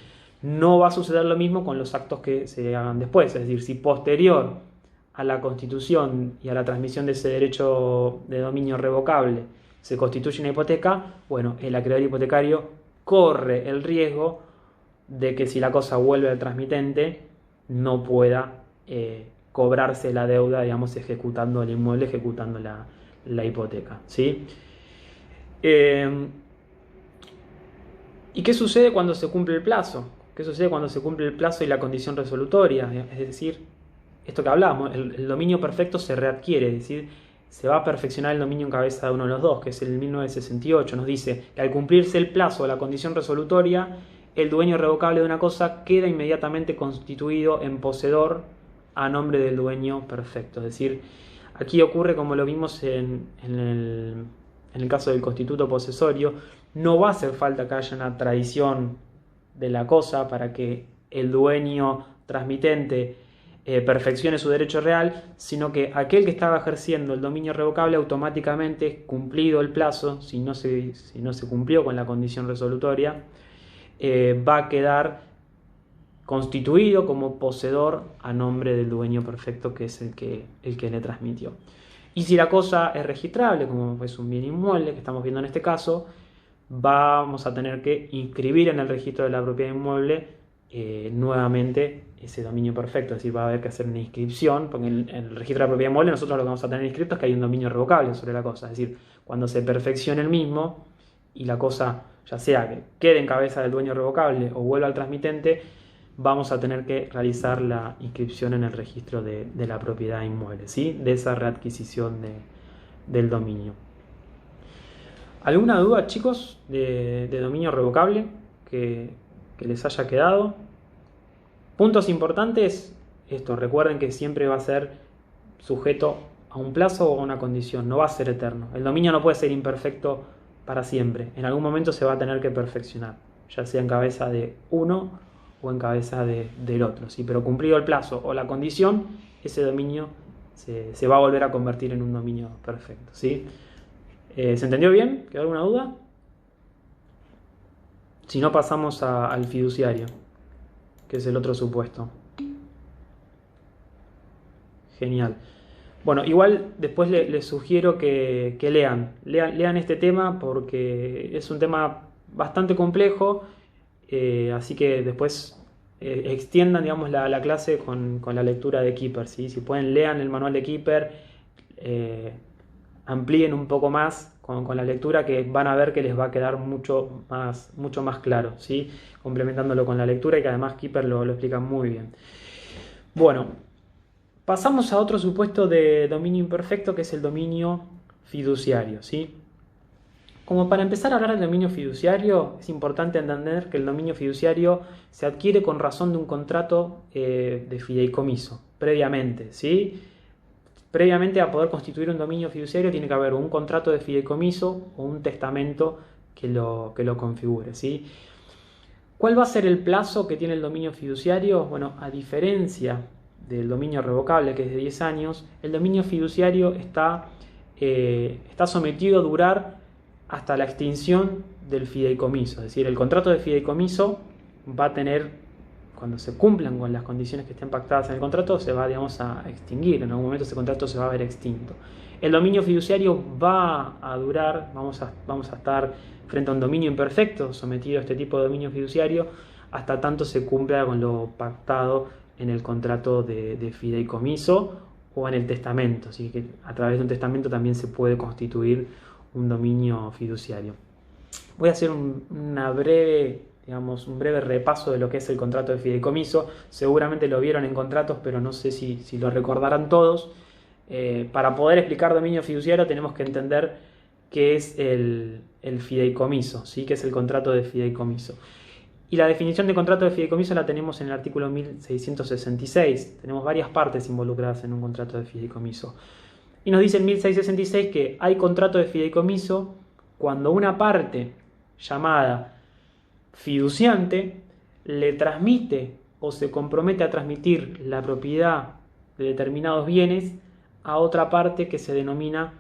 No va a suceder lo mismo con los actos que se hagan después, es decir, si posterior a la constitución y a la transmisión de ese derecho de dominio revocable se constituye una hipoteca, bueno, el acreedor hipotecario corre el riesgo de que si la cosa vuelve al transmitente no pueda cobrarse la deuda, digamos, ejecutando el inmueble, ejecutando la hipoteca, ¿sí? ¿Y qué sucede cuando se cumple el plazo? ¿Qué sucede cuando se cumple el plazo y la condición resolutoria? Es decir, esto que hablábamos, el dominio perfecto se readquiere, es decir, se va a perfeccionar el dominio en cabeza de uno de los dos, que es el 1968. Nos dice que al cumplirse el plazo o la condición resolutoria, el dueño irrevocable de una cosa queda inmediatamente constituido en poseedor a nombre del dueño perfecto. Es decir, aquí ocurre como lo vimos en en el caso del constituto posesorio, no va a hacer falta que haya una tradición de la cosa para que el dueño transmitente perfeccione su derecho real, sino que aquel que estaba ejerciendo el dominio revocable automáticamente, cumplido el plazo, si no se cumplió con la condición resolutoria, va a quedar constituido como poseedor a nombre del dueño perfecto, que es el que le transmitió. Y si la cosa es registrable, como es un bien inmueble que estamos viendo en este caso, vamos a tener que inscribir en el registro de la propiedad inmueble nuevamente ese dominio perfecto. Es decir, va a haber que hacer una inscripción, porque en el registro de la propiedad inmueble nosotros lo que vamos a tener inscrito es que hay un dominio revocable sobre la cosa. Es decir, cuando se perfeccione el mismo y la cosa, ya sea que quede en cabeza del dueño revocable o vuelva al transmitente, vamos a tener que realizar la inscripción en el registro de la propiedad inmueble, ¿sí? De esa readquisición del dominio. ¿Alguna duda, chicos, de dominio revocable que les haya quedado? Puntos importantes, esto, recuerden que siempre va a ser sujeto a un plazo o a una condición, no va a ser eterno. El dominio no puede ser imperfecto para siempre, en algún momento se va a tener que perfeccionar, ya sea en cabeza de uno o en cabeza del otro, ¿sí? Pero cumplido el plazo o la condición, ese dominio se va a volver a convertir en un dominio perfecto, ¿sí? ¿Se entendió bien? ¿Quedó alguna duda? Si no, pasamos al fiduciario, que es el otro supuesto. Genial. Bueno, igual después les sugiero que lean este tema, porque es un tema bastante complejo, así que después extiendan, digamos, la clase con la lectura de Keeper, ¿sí? Si pueden, lean el manual de Keeper, amplíen un poco más con la lectura, que van a ver que les va a quedar mucho más claro, ¿sí? Complementándolo con la lectura, y que además Keeper lo explica muy bien. Bueno, pasamos a otro supuesto de dominio imperfecto, que es el dominio fiduciario, ¿sí? Como para empezar a hablar del dominio fiduciario, es importante entender que el dominio fiduciario se adquiere con razón de un contrato de fideicomiso, previamente, ¿sí? Previamente a poder constituir un dominio fiduciario tiene que haber un contrato de fideicomiso o un testamento que lo configure, ¿sí? ¿Cuál va a ser el plazo que tiene el dominio fiduciario? Bueno, a diferencia del dominio revocable, que es de 10 años, el dominio fiduciario está sometido a durar hasta la extinción del fideicomiso. Es decir, el contrato de fideicomiso va a tener, cuando se cumplan con las condiciones que estén pactadas en el contrato, se va, digamos, a extinguir. En algún momento ese contrato se va a ver extinto. El dominio fiduciario va a durar, vamos a estar frente a un dominio imperfecto sometido a este tipo de dominio fiduciario hasta tanto se cumpla con lo pactado en el contrato de fideicomiso o en el testamento. Así que a través de un testamento también se puede constituir un dominio fiduciario. Voy a hacer un breve repaso de lo que es el contrato de fideicomiso. Seguramente lo vieron en contratos, pero no sé si lo recordarán todos. Para poder explicar dominio fiduciario tenemos que entender qué es el fideicomiso, ¿sí? Qué es el contrato de fideicomiso. Y la definición de contrato de fideicomiso la tenemos en el artículo 1666. Tenemos varias partes involucradas en un contrato de fideicomiso. Y nos dice en 1666 que hay contrato de fideicomiso cuando una parte llamada fiduciante le transmite o se compromete a transmitir la propiedad de determinados bienes a otra parte que se denomina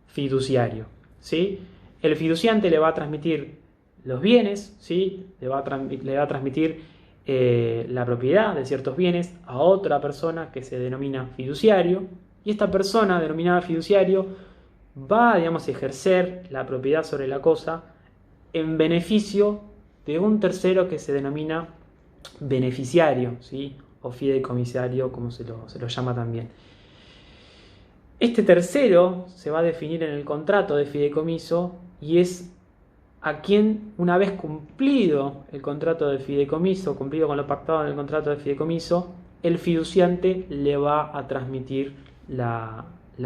fiduciario, ¿sí? El fiduciante le va a transmitir los bienes, ¿sí? Le va a transmitir la propiedad de ciertos bienes a otra persona que se denomina fiduciario, y esta persona denominada fiduciario va, digamos, a ejercer la propiedad sobre la cosa en beneficio de un tercero que se denomina beneficiario, ¿sí? O fideicomisario, como se lo llama también. Este tercero se va a definir en el contrato de fideicomiso y es a quien, una vez cumplido el contrato de fideicomiso, cumplido con lo pactado en el contrato de fideicomiso, el fiduciante le va a transmitir la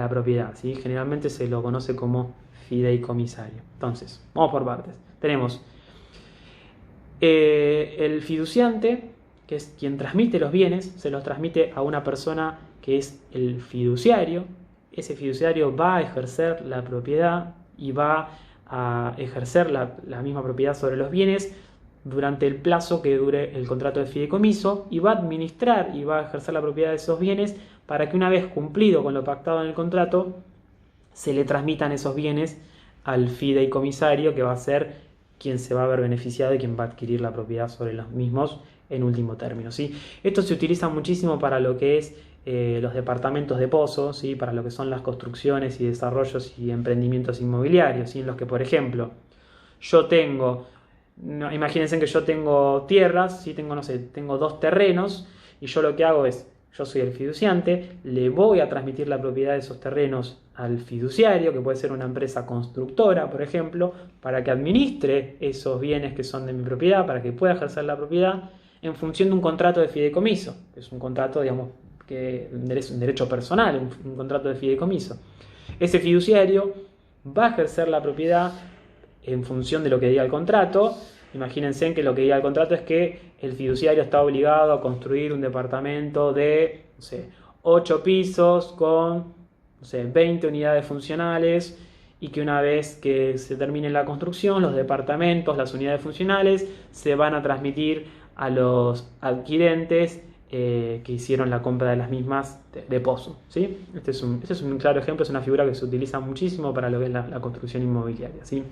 propiedad, ¿sí? Generalmente se lo conoce como fideicomisario. Entonces, vamos por partes. Tenemos el fiduciante, que es quien transmite los bienes, se los transmite a una persona que es el fiduciario. Ese fiduciario va a ejercer la propiedad y va a ejercer la misma propiedad sobre los bienes durante el plazo que dure el contrato de fideicomiso y va a administrar y va a ejercer la propiedad de esos bienes para que una vez cumplido con lo pactado en el contrato se le transmitan esos bienes al fideicomisario, que va a ser quien se va a ver beneficiado y quien va a adquirir la propiedad sobre los mismos en último término, ¿sí? Esto se utiliza muchísimo para lo que es los departamentos de pozo, ¿sí? Para lo que son las construcciones y desarrollos y emprendimientos inmobiliarios, ¿sí? En los que, por ejemplo, yo tengo, imagínense que yo tengo tierras, ¿sí? Tengo 2 terrenos y yo lo que hago es, yo soy el fiduciante, le voy a transmitir la propiedad de esos terrenos al fiduciario, que puede ser una empresa constructora, por ejemplo, para que administre esos bienes que son de mi propiedad, para que pueda ejercer la propiedad en función de un contrato de fideicomiso, que es un contrato, digamos, que es un derecho personal, un contrato de fideicomiso. Ese fiduciario va a ejercer la propiedad en función de lo que diga el contrato. Imagínense que lo que diga el contrato es que el fiduciario está obligado a construir un departamento de, 8 pisos con, 20 unidades funcionales, y que una vez que se termine la construcción, los departamentos, las unidades funcionales, se van a transmitir a los adquirentes que hicieron la compra de las mismas de pozo, ¿sí? Este es un claro ejemplo, es una figura que se utiliza muchísimo para lo que es la construcción inmobiliaria, ¿sí?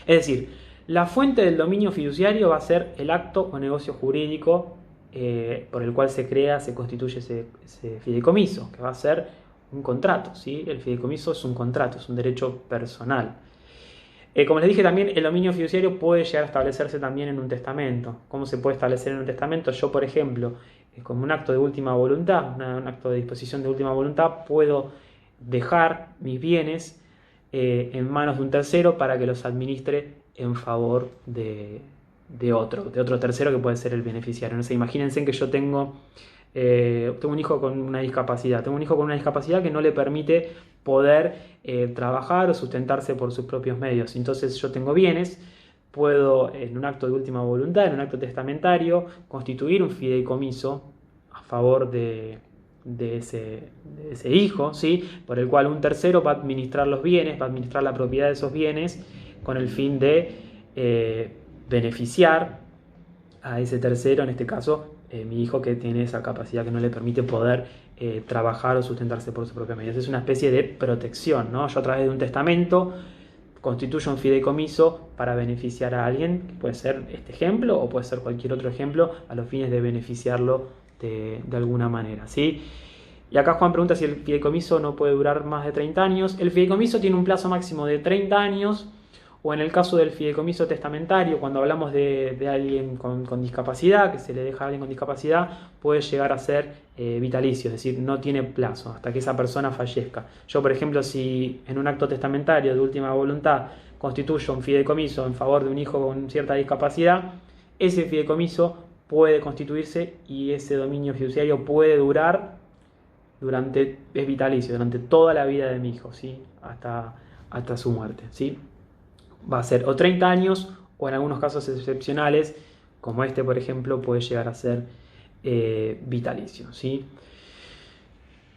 Es decir, la fuente del dominio fiduciario va a ser el acto o negocio jurídico por el cual se crea, se constituye ese fideicomiso, que va a ser un contrato, ¿sí? El fideicomiso es un contrato, es un derecho personal. Como les dije también, el dominio fiduciario puede llegar a establecerse también en un testamento. ¿Cómo se puede establecer en un testamento? Yo, por ejemplo, como un acto de última voluntad, un acto de disposición de última voluntad, puedo dejar mis bienes en manos de un tercero para que los administre en favor de otro tercero que puede ser el beneficiario. No sé, imagínense que yo tengo un hijo con una discapacidad. Tengo un hijo con una discapacidad que no le permite poder trabajar o sustentarse por sus propios medios. Entonces yo tengo bienes, puedo en un acto de última voluntad, en un acto testamentario, constituir un fideicomiso a favor de ese hijo, ¿sí? Por el cual un tercero va a administrar los bienes, va a administrar la propiedad de esos bienes con el fin de beneficiar a ese tercero, en este caso mi hijo, que tiene esa capacidad que no le permite poder trabajar o sustentarse por sus propios medios. Es una especie de protección, ¿no? Yo a través de un testamento constituyo un fideicomiso para beneficiar a alguien, que puede ser este ejemplo o puede ser cualquier otro ejemplo, a los fines de beneficiarlo de alguna manera, ¿sí? Y acá Juan pregunta si el fideicomiso no puede durar más de 30 años. El fideicomiso tiene un plazo máximo de 30 años, o en el caso del fideicomiso testamentario, cuando hablamos de alguien con discapacidad, que se le deja a alguien con discapacidad, puede llegar a ser vitalicio, es decir, no tiene plazo hasta que esa persona fallezca. Yo, por ejemplo, si en un acto testamentario de última voluntad constituyo un fideicomiso en favor de un hijo con cierta discapacidad, ese fideicomiso puede constituirse y ese dominio fiduciario puede durar es vitalicio, durante toda la vida de mi hijo, ¿sí? Hasta su muerte, ¿sí? Va a ser o 30 años o en algunos casos excepcionales, como este por ejemplo, puede llegar a ser vitalicio, ¿sí?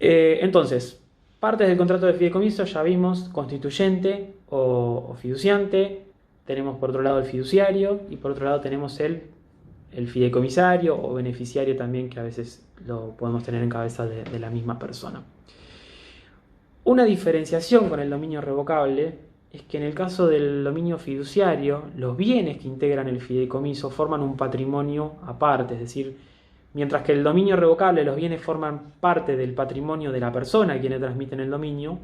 Entonces, partes del contrato de fideicomiso ya vimos: constituyente o fiduciante, tenemos por otro lado el fiduciario y por otro lado tenemos el fideicomisario o beneficiario también, que a veces lo podemos tener en cabeza de la misma persona. Una diferenciación con el dominio revocable es que en el caso del dominio fiduciario, los bienes que integran el fideicomiso forman un patrimonio aparte, es decir, mientras que el dominio revocable, los bienes forman parte del patrimonio de la persona a quien le transmiten el dominio,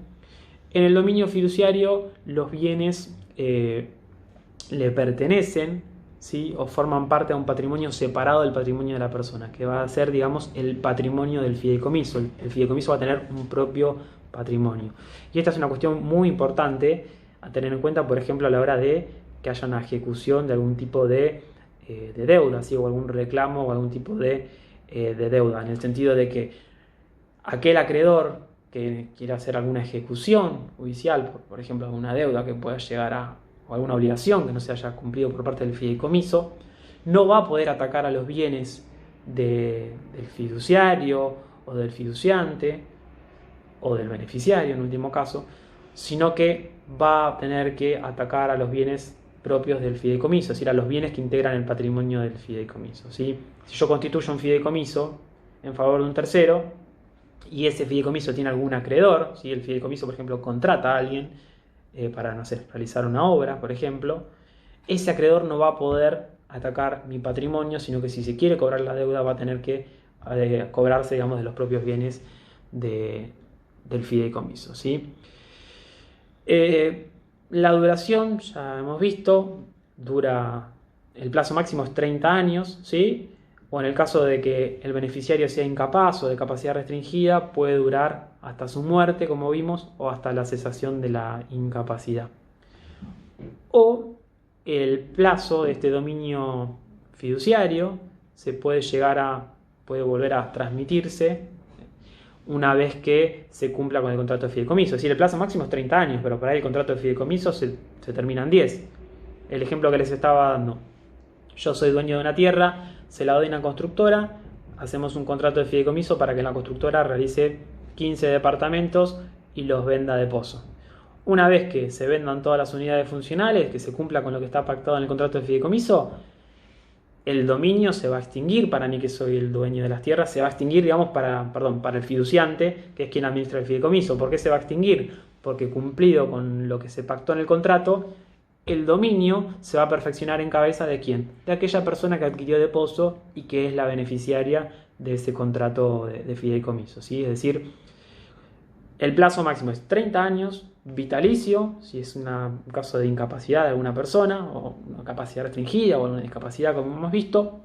en el dominio fiduciario los bienes le pertenecen, ¿sí? O forman parte de un patrimonio separado del patrimonio de la persona, que va a ser, digamos, el patrimonio del fideicomiso. El fideicomiso va a tener un propio patrimonio. Y esta es una cuestión muy importante a tener en cuenta, por ejemplo, a la hora de que haya una ejecución de algún tipo de deuda, ¿sí? O algún reclamo o algún tipo de deuda, en el sentido de que aquel acreedor que quiera hacer alguna ejecución judicial, por ejemplo, alguna deuda que pueda llegar o alguna obligación que no se haya cumplido por parte del fideicomiso, no va a poder atacar a los bienes del fiduciario o del fiduciante o del beneficiario en último caso, sino que va a tener que atacar a los bienes propios del fideicomiso, es decir, a los bienes que integran el patrimonio del fideicomiso, ¿sí? Si yo constituyo un fideicomiso en favor de un tercero y ese fideicomiso tiene algún acreedor, ¿sí? El fideicomiso, por ejemplo, contrata a alguien para, no sé, realizar una obra, por ejemplo, ese acreedor no va a poder atacar mi patrimonio, sino que si se quiere cobrar la deuda va a tener que cobrarse, digamos, de los propios bienes del fideicomiso, ¿sí? La duración, ya hemos visto, el plazo máximo es 30 años, ¿sí? O en el caso de que el beneficiario sea incapaz o de capacidad restringida, puede durar hasta su muerte, como vimos, o hasta la cesación de la incapacidad. O el plazo de este dominio fiduciario puede volver a transmitirse una vez que se cumpla con el contrato de fideicomiso. Es decir, el plazo máximo es 30 años, pero para ahí el contrato de fideicomiso se termina en 10. El ejemplo que les estaba dando. Yo soy dueño de una tierra, se la doy a una constructora, hacemos un contrato de fideicomiso para que la constructora realice 15 departamentos y los venda de pozo. Una vez que se vendan todas las unidades funcionales, que se cumpla con lo que está pactado en el contrato de fideicomiso, el dominio se va a extinguir. Para mí, que soy el dueño de las tierras, se va a extinguir, digamos, para el fiduciante, que es quien administra el fideicomiso. ¿Por qué se va a extinguir? Porque cumplido con lo que se pactó en el contrato, el dominio se va a perfeccionar en cabeza de ¿quién? De aquella persona que adquirió de pozo y que es la beneficiaria de ese contrato de fideicomiso, ¿sí? Es decir, el plazo máximo es 30 años, vitalicio, si es un caso de incapacidad de alguna persona, o una capacidad restringida, o una discapacidad, como hemos visto,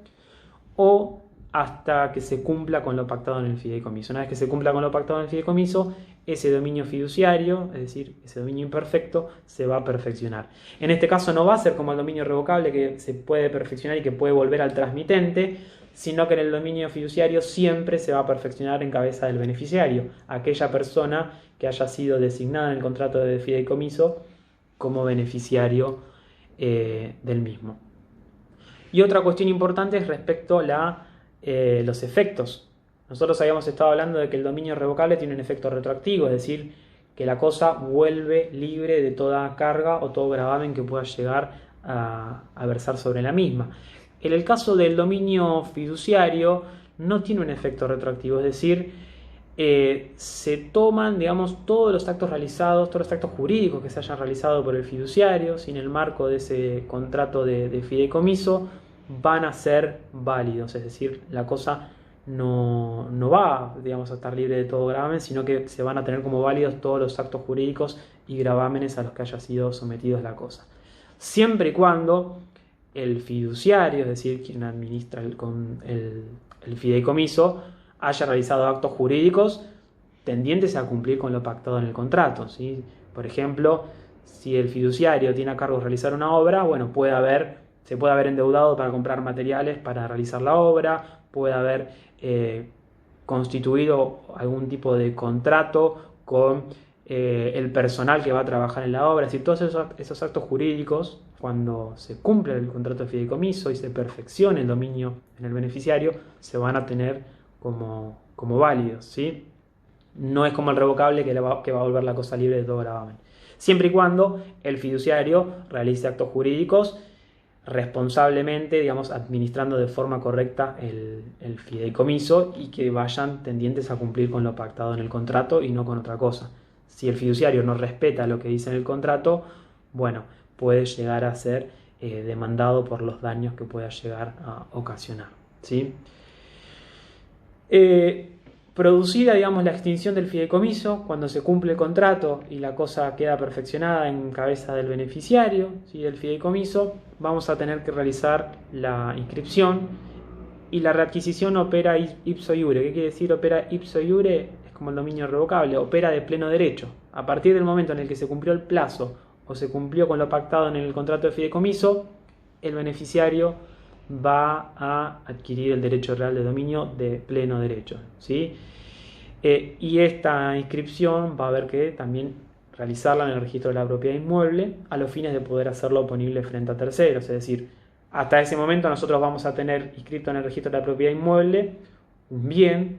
o hasta que se cumpla con lo pactado en el fideicomiso. Una vez que se cumpla con lo pactado en el fideicomiso, ese dominio fiduciario, es decir, ese dominio imperfecto, se va a perfeccionar. En este caso no va a ser como el dominio revocable, que se puede perfeccionar y que puede volver al transmitente, sino que en el dominio fiduciario siempre se va a perfeccionar en cabeza del beneficiario, aquella persona que haya sido designada en el contrato de fideicomiso como beneficiario del mismo. Y otra cuestión importante es respecto a los efectos. Nosotros habíamos estado hablando de que el dominio revocable tiene un efecto retroactivo, es decir, que la cosa vuelve libre de toda carga o todo gravamen que pueda llegar a versar sobre la misma. En el caso del dominio fiduciario no tiene un efecto retroactivo, es decir, se toman, digamos, todos los actos realizados, todos los actos jurídicos que se hayan realizado por el fiduciario, sin el marco de ese contrato de fideicomiso, van a ser válidos, es decir, la cosa no va, digamos, a estar libre de todo gravamen, sino que se van a tener como válidos todos los actos jurídicos y gravámenes a los que haya sido sometidos la cosa. Siempre y cuando el fiduciario, es decir, quien administra el fideicomiso, haya realizado actos jurídicos tendientes a cumplir con lo pactado en el contrato, ¿sí? Por ejemplo, si el fiduciario tiene a cargo realizar una obra, bueno, se puede haber endeudado para comprar materiales para realizar la obra, puede haber constituido algún tipo de contrato con el personal que va a trabajar en la obra. Es decir, todos esos actos jurídicos, cuando se cumple el contrato de fideicomiso y se perfeccione el dominio en el beneficiario, se van a tener como válidos, ¿sí? No es como el revocable que va a volver la cosa libre de todo gravamen. Siempre y cuando el fiduciario realice actos jurídicos responsablemente, digamos, administrando de forma correcta el fideicomiso y que vayan tendientes a cumplir con lo pactado en el contrato y no con otra cosa. Si el fiduciario no respeta lo que dice en el contrato, bueno, puede llegar a ser demandado por los daños que pueda llegar a ocasionar, ¿sí? Producida, digamos, la extinción del fideicomiso, cuando se cumple el contrato y la cosa queda perfeccionada en cabeza del beneficiario, ¿sí?, del fideicomiso, vamos a tener que realizar la inscripción y la readquisición opera ipso iure. ¿Qué quiere decir opera ipso iure? Es como el dominio revocable, opera de pleno derecho. A partir del momento en el que se cumplió el plazo o se cumplió con lo pactado en el contrato de fideicomiso, el beneficiario va a adquirir el derecho real de dominio de pleno derecho, ¿sí? Y esta inscripción va a haber que también realizarla en el registro de la propiedad inmueble a los fines de poder hacerlo oponible frente a terceros. Es decir, hasta ese momento nosotros vamos a tener inscrito en el registro de la propiedad inmueble un bien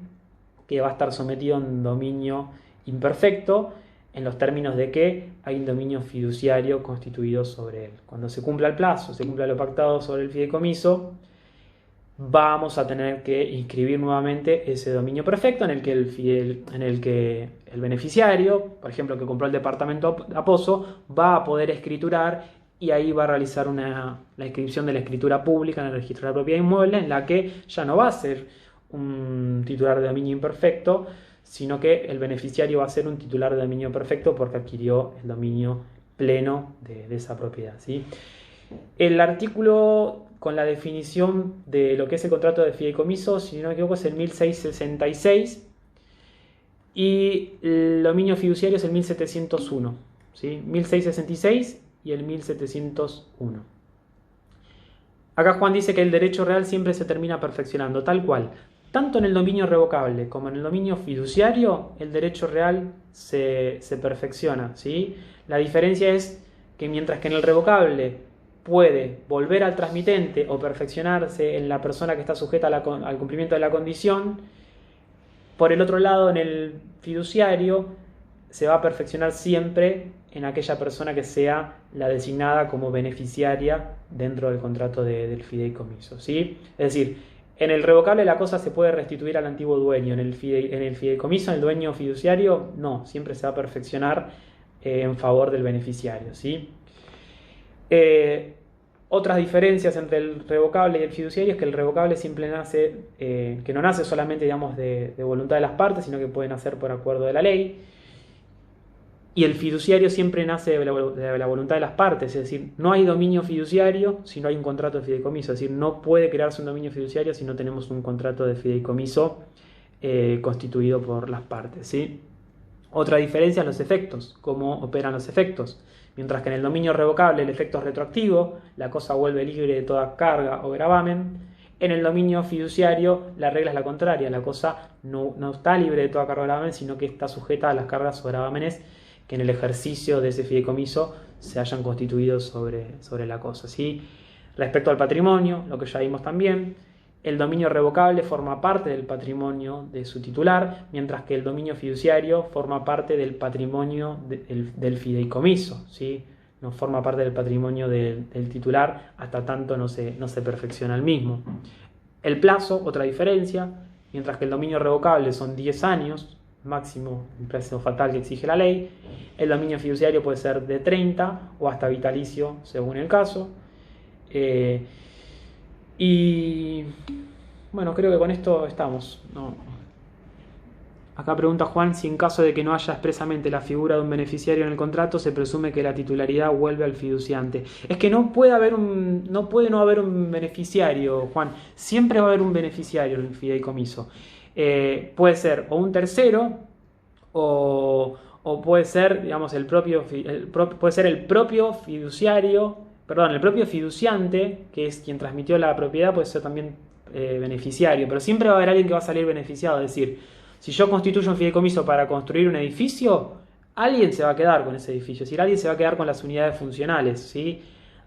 que va a estar sometido a un dominio imperfecto en los términos de que hay un dominio fiduciario constituido sobre él. Cuando se cumpla el plazo, se cumpla lo pactado sobre el fideicomiso, vamos a tener que inscribir nuevamente ese dominio perfecto en el que el beneficiario, por ejemplo, que compró el departamento a Pozo, va a poder escriturar y ahí va a realizar la inscripción de la escritura pública en el registro de la propiedad inmueble, en la que ya no va a ser un titular de dominio imperfecto, sino que el beneficiario va a ser un titular de dominio perfecto porque adquirió el dominio pleno de esa propiedad, ¿sí? El artículo con la definición de lo que es el contrato de fideicomiso, si no me equivoco, es el 1666 y el dominio fiduciario es el 1701, ¿sí? 1666 y el 1701. Acá Juan dice que el derecho real siempre se termina perfeccionando, tal cual. Tanto en el dominio revocable como en el dominio fiduciario, el derecho real se perfecciona, ¿sí? La diferencia es que mientras que en el revocable puede volver al transmitente o perfeccionarse en la persona que está sujeta al cumplimiento de la condición, por el otro lado, en el fiduciario se va a perfeccionar siempre en aquella persona que sea la designada como beneficiaria dentro del contrato del fideicomiso, ¿sí? Es decir, en el revocable la cosa se puede restituir al antiguo dueño, en el fideicomiso, en el dueño fiduciario, no, siempre se va a perfeccionar en favor del beneficiario, ¿sí? Otras diferencias entre el revocable y el fiduciario es que el revocable siempre nace, que no nace solamente, digamos, de voluntad de las partes, sino que puede nacer por acuerdo de la ley. Y el fiduciario siempre nace de la voluntad de las partes, es decir, no hay dominio fiduciario si no hay un contrato de fideicomiso, es decir, no puede crearse un dominio fiduciario si no tenemos un contrato de fideicomiso constituido por las partes, ¿sí? Otra diferencia es los efectos, cómo operan los efectos. Mientras que en el dominio revocable el efecto es retroactivo, la cosa vuelve libre de toda carga o gravamen. En el dominio fiduciario la regla es la contraria, la cosa no está libre de toda carga o gravamen, sino que está sujeta a las cargas o gravámenes que en el ejercicio de ese fideicomiso se hayan constituido sobre la cosa, ¿sí? Respecto al patrimonio, lo que ya vimos también, el dominio revocable forma parte del patrimonio de su titular, mientras que el dominio fiduciario forma parte del patrimonio del fideicomiso, ¿sí? No forma parte del patrimonio del titular hasta tanto no se perfecciona el mismo. El plazo, otra diferencia, mientras que el dominio revocable son 10 años, máximo el plazo fatal que exige la ley, el dominio fiduciario puede ser de 30 o hasta vitalicio según el caso. Y bueno, creo que con esto estamos, ¿no? Acá pregunta Juan si en caso de que no haya expresamente la figura de un beneficiario en el contrato se presume que la titularidad vuelve al fiduciante. Es que no puede no haber un beneficiario, Juan. Siempre va a haber un beneficiario en el fideicomiso. Puede ser o un tercero o puede ser, digamos, el propio fiduciante, que es quien transmitió la propiedad, puede ser también beneficiario, pero siempre va a haber alguien que va a salir beneficiado. Es decir, si yo constituyo un fideicomiso para construir un edificio, alguien se va a quedar con ese edificio, es decir, alguien se va a quedar con las unidades funcionales, ¿sí?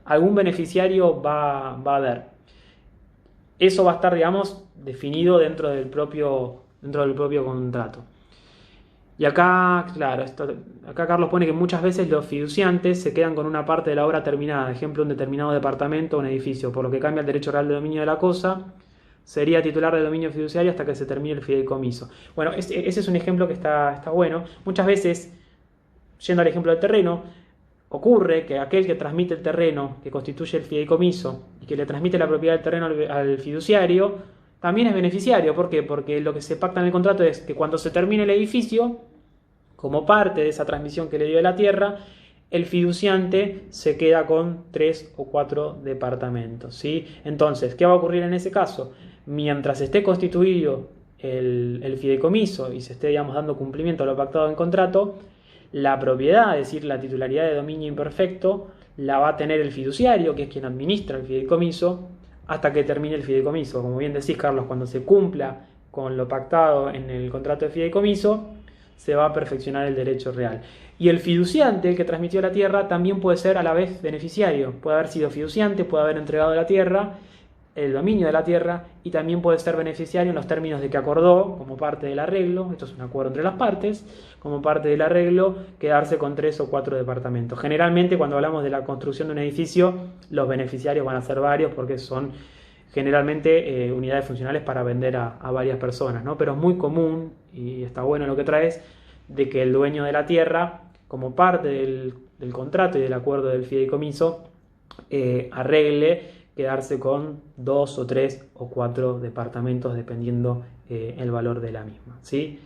Algún beneficiario va a haber. Eso va a estar, digamos, definido dentro del propio contrato. Y acá, claro, acá Carlos pone que muchas veces los fiduciantes se quedan con una parte de la obra terminada, ejemplo, un determinado departamento o un edificio, por lo que cambia el derecho real de dominio de la cosa, sería titular de dominio fiduciario hasta que se termine el fideicomiso. Bueno, ese es un ejemplo que está bueno. Muchas veces, yendo al ejemplo del terreno, ocurre que aquel que transmite el terreno, que constituye el fideicomiso y que le transmite la propiedad del terreno al fiduciario, también es beneficiario. ¿Por qué? Porque lo que se pacta en el contrato es que cuando se termine el edificio, como parte de esa transmisión que le dio de la tierra, el fiduciante se queda con 3 o 4 departamentos, ¿sí? Entonces, ¿qué va a ocurrir en ese caso? Mientras esté constituido el fideicomiso y se esté, digamos, dando cumplimiento a lo pactado en contrato, la propiedad, es decir, la titularidad de dominio imperfecto, la va a tener el fiduciario, que es quien administra el fideicomiso, hasta que termine el fideicomiso. Como bien decís, Carlos, cuando se cumpla con lo pactado en el contrato de fideicomiso, se va a perfeccionar el derecho real. Y el fiduciante, el que transmitió la tierra, también puede ser a la vez beneficiario. Puede haber sido fiduciante, puede haber entregado la tierra el dominio de la tierra y también puede ser beneficiario en los términos de que acordó, como parte del arreglo, esto es un acuerdo entre las partes, como parte del arreglo, quedarse con 3 o 4 departamentos. Generalmente cuando hablamos de la construcción de un edificio, los beneficiarios van a ser varios porque son generalmente unidades funcionales para vender a varias personas, ¿no? Pero es muy común, y está bueno lo que traes, de que el dueño de la tierra, como parte del contrato y del acuerdo del fideicomiso, arregle quedarse con 2 o 3 o 4 departamentos dependiendo el valor de la misma, ¿sí?